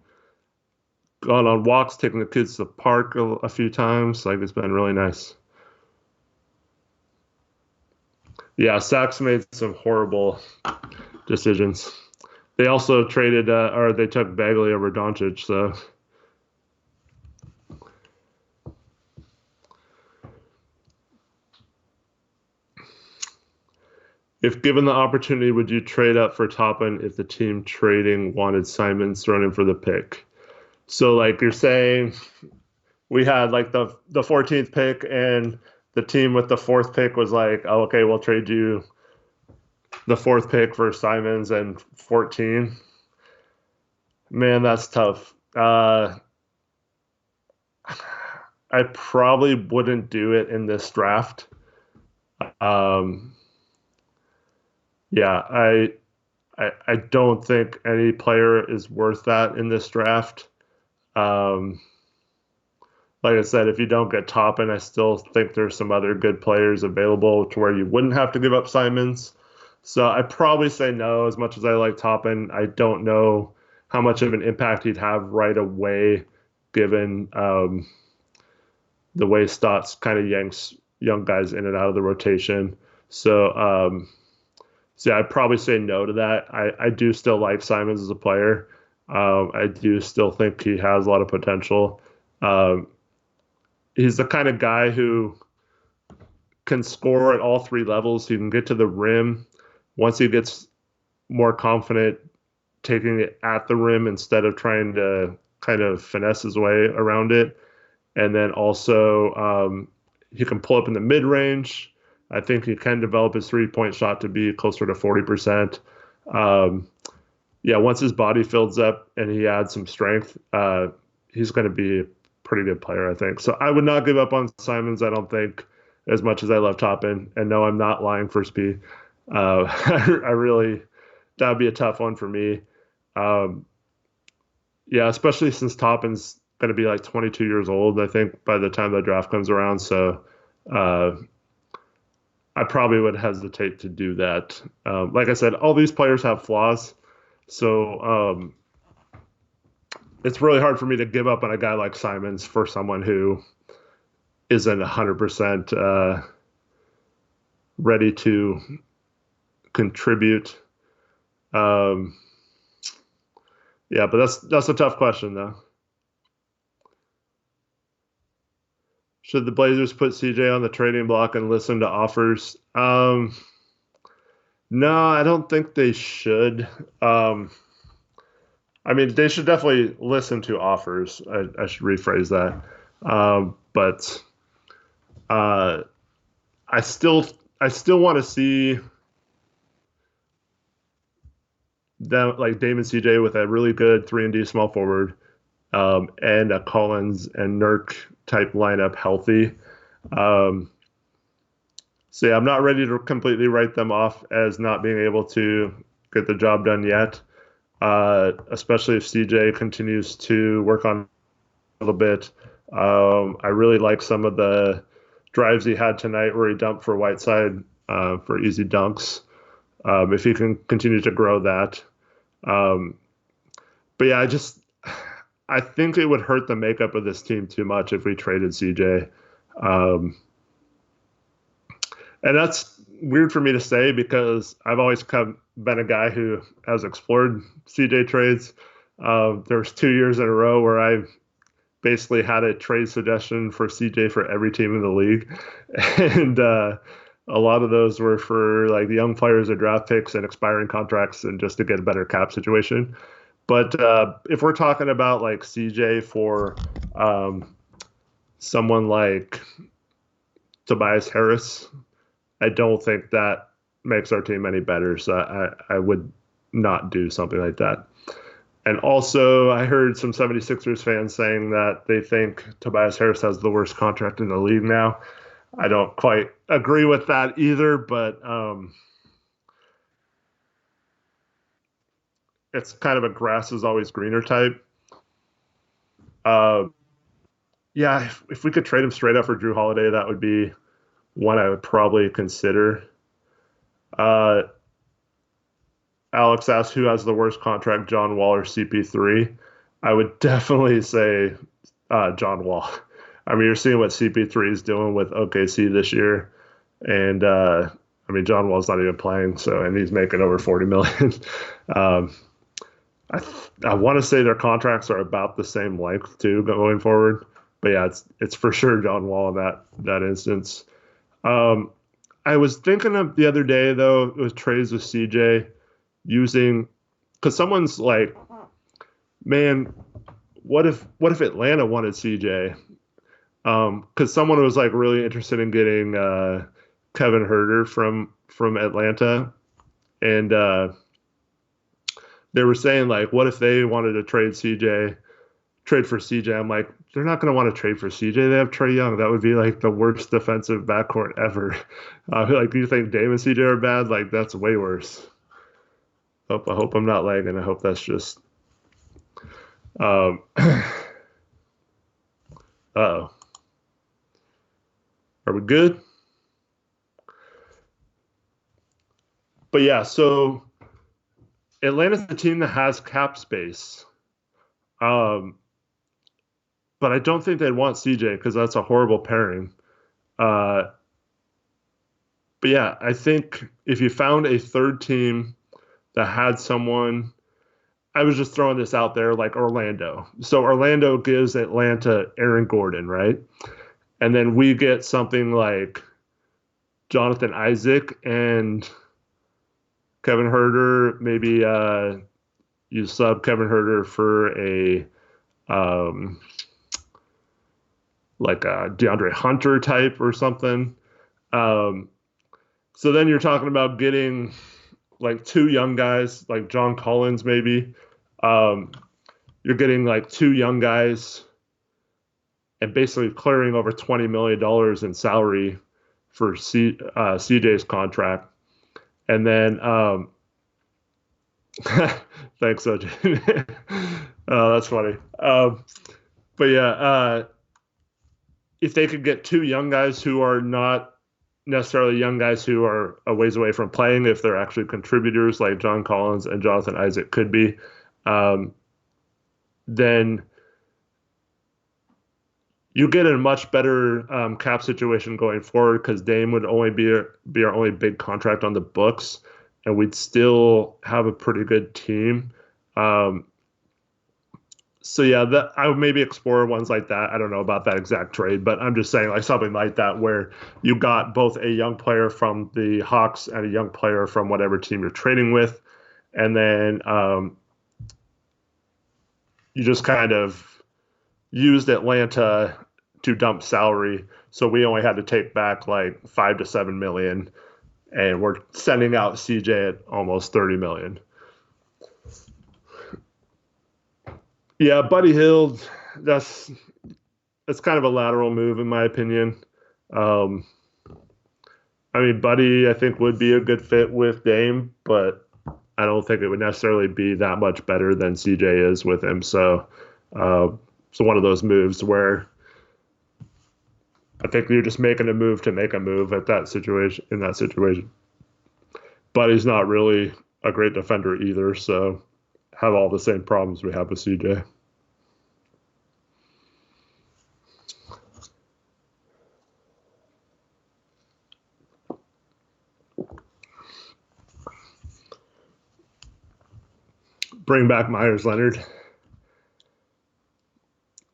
gone on walks, taking the kids to the park a few times. Like, it's been really nice. Yeah, Sacks made some horrible decisions. They also traded, or they took Bagley over Doncic, so. If given the opportunity, would you trade up for Toppin if the team trading wanted Simons thrown in for the pick? So, like you're saying, we had like the 14th pick, and the team with the 4th pick was like, oh, okay, we'll trade you the 4th pick for Simons and 14. Man, that's tough. I probably wouldn't do it in this draft. Yeah, I don't think any player is worth that in this draft. Like I said, if you don't get Toppin, I still think there's some other good players available to where you wouldn't have to give up Simons. So I probably say no. As much as I like Toppin, I don't know how much of an impact he'd have right away, given the way Stotts kind of yanks young guys in and out of the rotation. So yeah, I'd probably say no to that. I do still like Simons as a player. I do still think he has a lot of potential. He's the kind of guy who can score at all 3 levels. He can get to the rim. Once he gets more confident taking it at the rim instead of trying to kind of finesse his way around it. And then also he can pull up in the mid-range. I think he can develop his 3-point shot to be closer to 40%. Yeah, once his body fills up and he adds some strength, he's going to be a pretty good player, I think. So I would not give up on Simons, I don't think, as much as I love Toppin. And no, I'm not lying for Spee. I really, that would be a tough one for me. Yeah, especially since Toppin's going to be like 22 years old, I think, by the time the draft comes around. So I probably would hesitate to do that. Like I said, all these players have flaws. So it's really hard for me to give up on a guy like Simons for someone who isn't 100% ready to contribute. Yeah, but that's a tough question, though. Should the Blazers put CJ on the trading block and listen to offers? No, I don't think they should. I mean, they should definitely listen to offers. I should rephrase that. But I still want to see them like Damon CJ with a really good 3-and-D small forward, and a Collins and Nurk type lineup healthy. So yeah, I'm not ready to completely write them off as not being able to get the job done yet. Especially if CJ continues to work on a little bit. I really like some of the drives he had tonight where he dumped for Whiteside for easy dunks. If he can continue to grow that. But yeah, I think it would hurt the makeup of this team too much if we traded CJ. And that's weird for me to say because I've always been a guy who has explored CJ trades. There was 2 years in a row where I basically had a trade suggestion for CJ for every team in the league. And a lot of those were for like young players or draft picks and expiring contracts and just to get a better cap situation. But if we're talking about like CJ for someone like Tobias Harris, I don't think that makes our team any better. So I would not do something like that. And also, I heard some 76ers fans saying that they think Tobias Harris has the worst contract in the league now. I don't quite agree with that either, but it's kind of a grass is always greener type. Yeah, if we could trade him straight up for Drew Holiday, that would be one I would probably consider. Alex asked who has the worst contract, John Wall or CP3. I would definitely say John Wall. I mean, you're seeing what CP3 is doing with OKC this year, and I mean, John Wall's not even playing, and he's making over $40 million. I want to say their contracts are about the same length too going forward, but yeah, it's for sure John Wall in that instance. I was thinking of the other day though with trades with CJ using because someone's like, man, what if Atlanta wanted CJ? Because someone was like really interested in getting Kevin Huerter from Atlanta, and they were saying like, what if they wanted to trade for CJ? I'm like, they're not going to want to trade for CJ. They have Trae Young. That would be like the worst defensive backcourt ever. Like, do you think Dame and CJ are bad? Like, that's way worse. I hope I'm not lagging. I hope that's just. Uh-oh. Are we good? But yeah, so Atlanta's the team that has cap space. But I don't think they'd want CJ because that's a horrible pairing. But yeah, I think if you found a third team that had someone, I was just throwing this out there like Orlando. So Orlando gives Atlanta Aaron Gordon, right? And then we get something like Jonathan Isaac and Kevin Huerter. Maybe you sub Kevin Huerter for a like a DeAndre Hunter type or something. So then you're talking about getting like two young guys, like John Collins maybe. You're getting like two young guys and basically clearing over $20 million in salary for CJ's contract. And then thanks, OJ. That's funny. But yeah, if they could get two young guys who are not necessarily young guys who are a ways away from playing, if they're actually contributors like John Collins and Jonathan Isaac could be, then you get a much better cap situation going forward because Dame would only be our only big contract on the books, and we'd still have a pretty good team. So yeah, I would maybe explore ones like that. I don't know about that exact trade, but I'm just saying like something like that where you got both a young player from the Hawks and a young player from whatever team you're trading with, and then you just kind of used Atlanta to dump salary, so we only had to take back like $5 to $7 million, and we're sending out CJ at almost $30 million. Yeah, Buddy Hield, that's kind of a lateral move in my opinion. I mean, Buddy I think would be a good fit with Dame, but I don't think it would necessarily be that much better than CJ is with him. So, uh, one of those moves where I think you're just making a move to make a move at that situation in that situation. But he's not really a great defender either, so have all the same problems we have with CJ. Bring back Myers Leonard.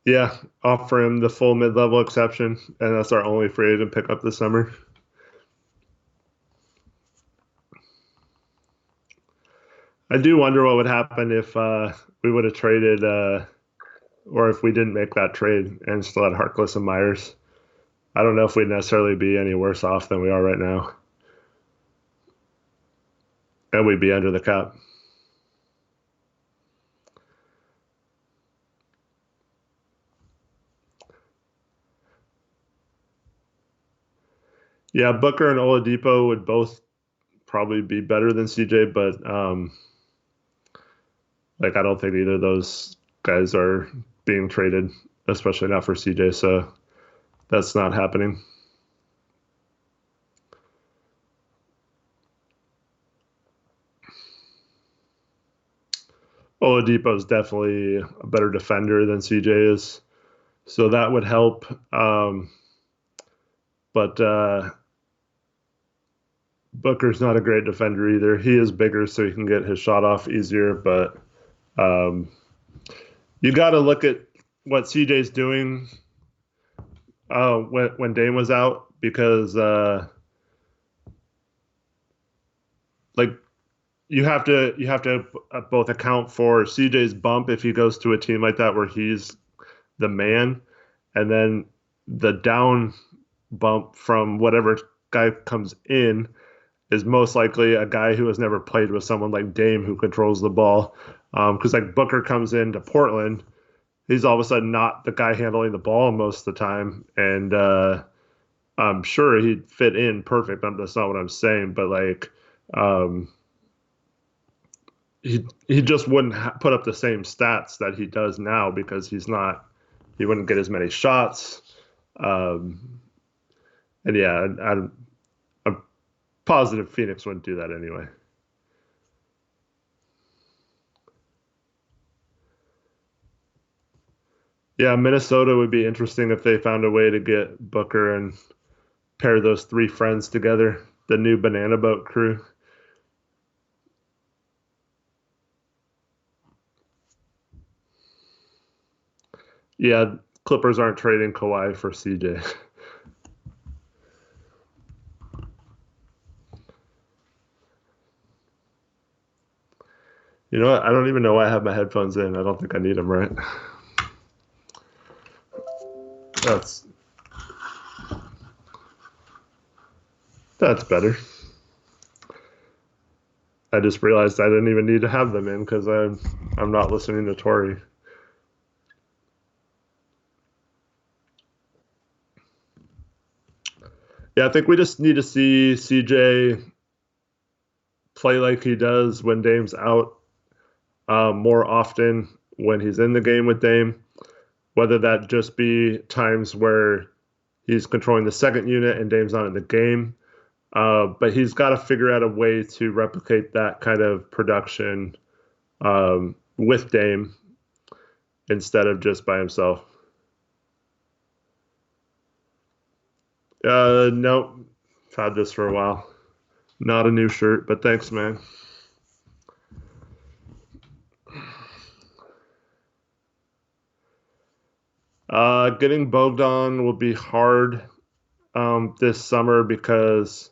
Yeah, offer him the full mid-level exception, and that's our only free agent pickup this summer. I do wonder what would happen if we would have traded, or if we didn't make that trade and still had Harkless and Myers. I don't know if we'd necessarily be any worse off than we are right now. And we'd be under the cap. Yeah, Booker and Oladipo would both probably be better than CJ, but like I don't think either of those guys are being traded, especially not for CJ. So that's not happening. Oladipo is definitely a better defender than CJ is, so that would help. But Booker's not a great defender either. He is bigger, so he can get his shot off easier. But you got to look at what CJ's doing when Dame was out, because like you have to both account for CJ's bump if he goes to a team like that where he's the man, and then the down bump from whatever guy comes in is most likely a guy who has never played with someone like Dame who controls the ball. Because like Booker comes into Portland, he's all of a sudden not the guy handling the ball most of the time, and I'm sure he'd fit in perfect. That's not what I'm saying, but like he just wouldn't put up the same stats that he does now because he wouldn't get as many shots. And yeah, I'm positive Phoenix wouldn't do that anyway. Yeah, Minnesota would be interesting if they found a way to get Booker and pair those three friends together, the new Banana Boat crew. Yeah, Clippers aren't trading Kawhi for CJ. You know what? I don't even know why I have my headphones in. I don't think I need them, right? That's better. I just realized I didn't even need to have them in because I'm not listening to Tori. Yeah, I think we just need to see CJ play like he does when Dame's out, more often when he's in the game with Dame, whether that just be times where he's controlling the second unit and Dame's not in the game. But he's got to figure out a way to replicate that kind of production with Dame instead of just by himself. Nope. I've had this for a while. Not a new shirt, but thanks, man. Getting Bogdan will be hard this summer because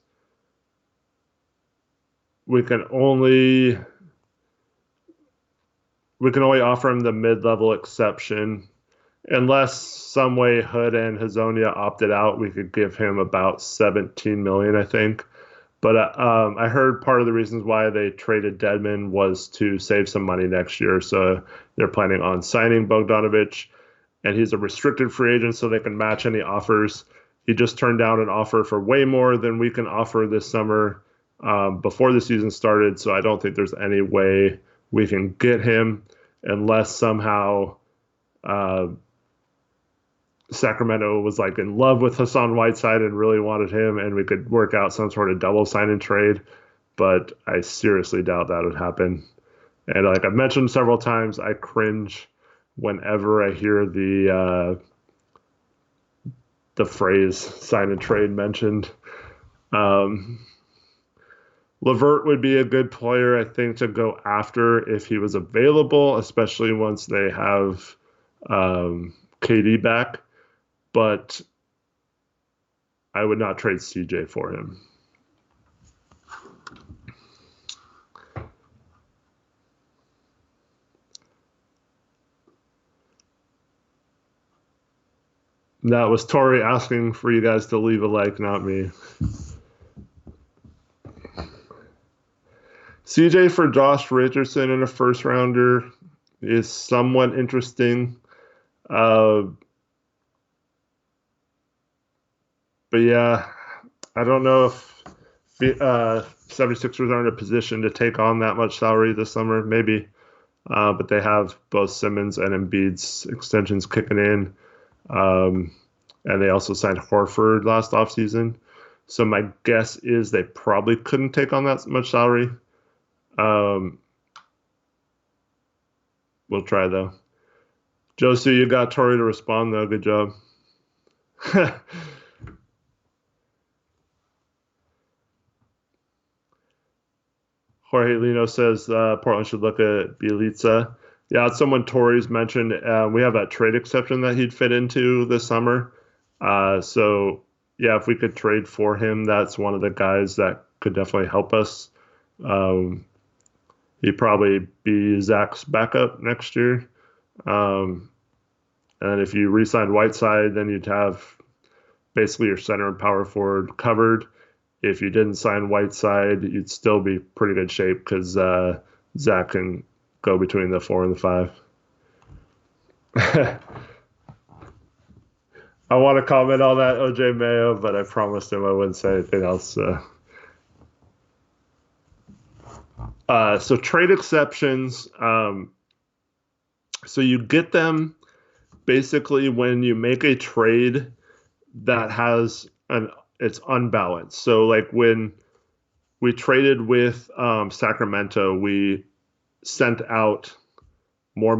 we can only offer him the mid-level exception. Unless some way Hood and Hazonia opted out, we could give him about $17 million, I think. But I heard part of the reasons why they traded Dedmon was to save some money next year. So they're planning on signing Bogdanovic, and he's a restricted free agent, so they can match any offers. He just turned down an offer for way more than we can offer this summer, before the season started, so I don't think there's any way we can get him unless somehow Sacramento was like in love with Hassan Whiteside and really wanted him, and we could work out some sort of double sign and trade. But I seriously doubt that would happen. And like I've mentioned several times, I cringe whenever I hear the phrase sign and trade mentioned. LeVert would be a good player, I think, to go after if he was available, especially once they have KD back. But I would not trade CJ for him. That was Tori asking for you guys to leave a like, not me. CJ for Josh Richardson in a first rounder is somewhat interesting. But yeah, I don't know if 76ers are in a position to take on that much salary this summer. Maybe. But they have both Simmons and Embiid's extensions kicking in. And they also signed Horford last offseason. So my guess is they probably couldn't take on that much salary. We'll try, though. Josie, you got Tori to respond, though. Good job. Jorge Lino says Portland should look at Bielitsa. Yeah, it's someone Tori's mentioned. We have that trade exception that he'd fit into this summer. So, yeah, if we could trade for him, that's one of the guys that could definitely help us. He'd probably be Zach's backup next year. And if you re-signed Whiteside, then you'd have basically your center and power forward covered. If you didn't sign Whiteside, you'd still be pretty good shape because Zach can go between the 4 and the 5. I want to comment on that, OJ Mayo, but I promised him I wouldn't say anything else. So trade exceptions. So you get them basically when you make a trade that has it's unbalanced. So like when we traded with Sacramento, we sent out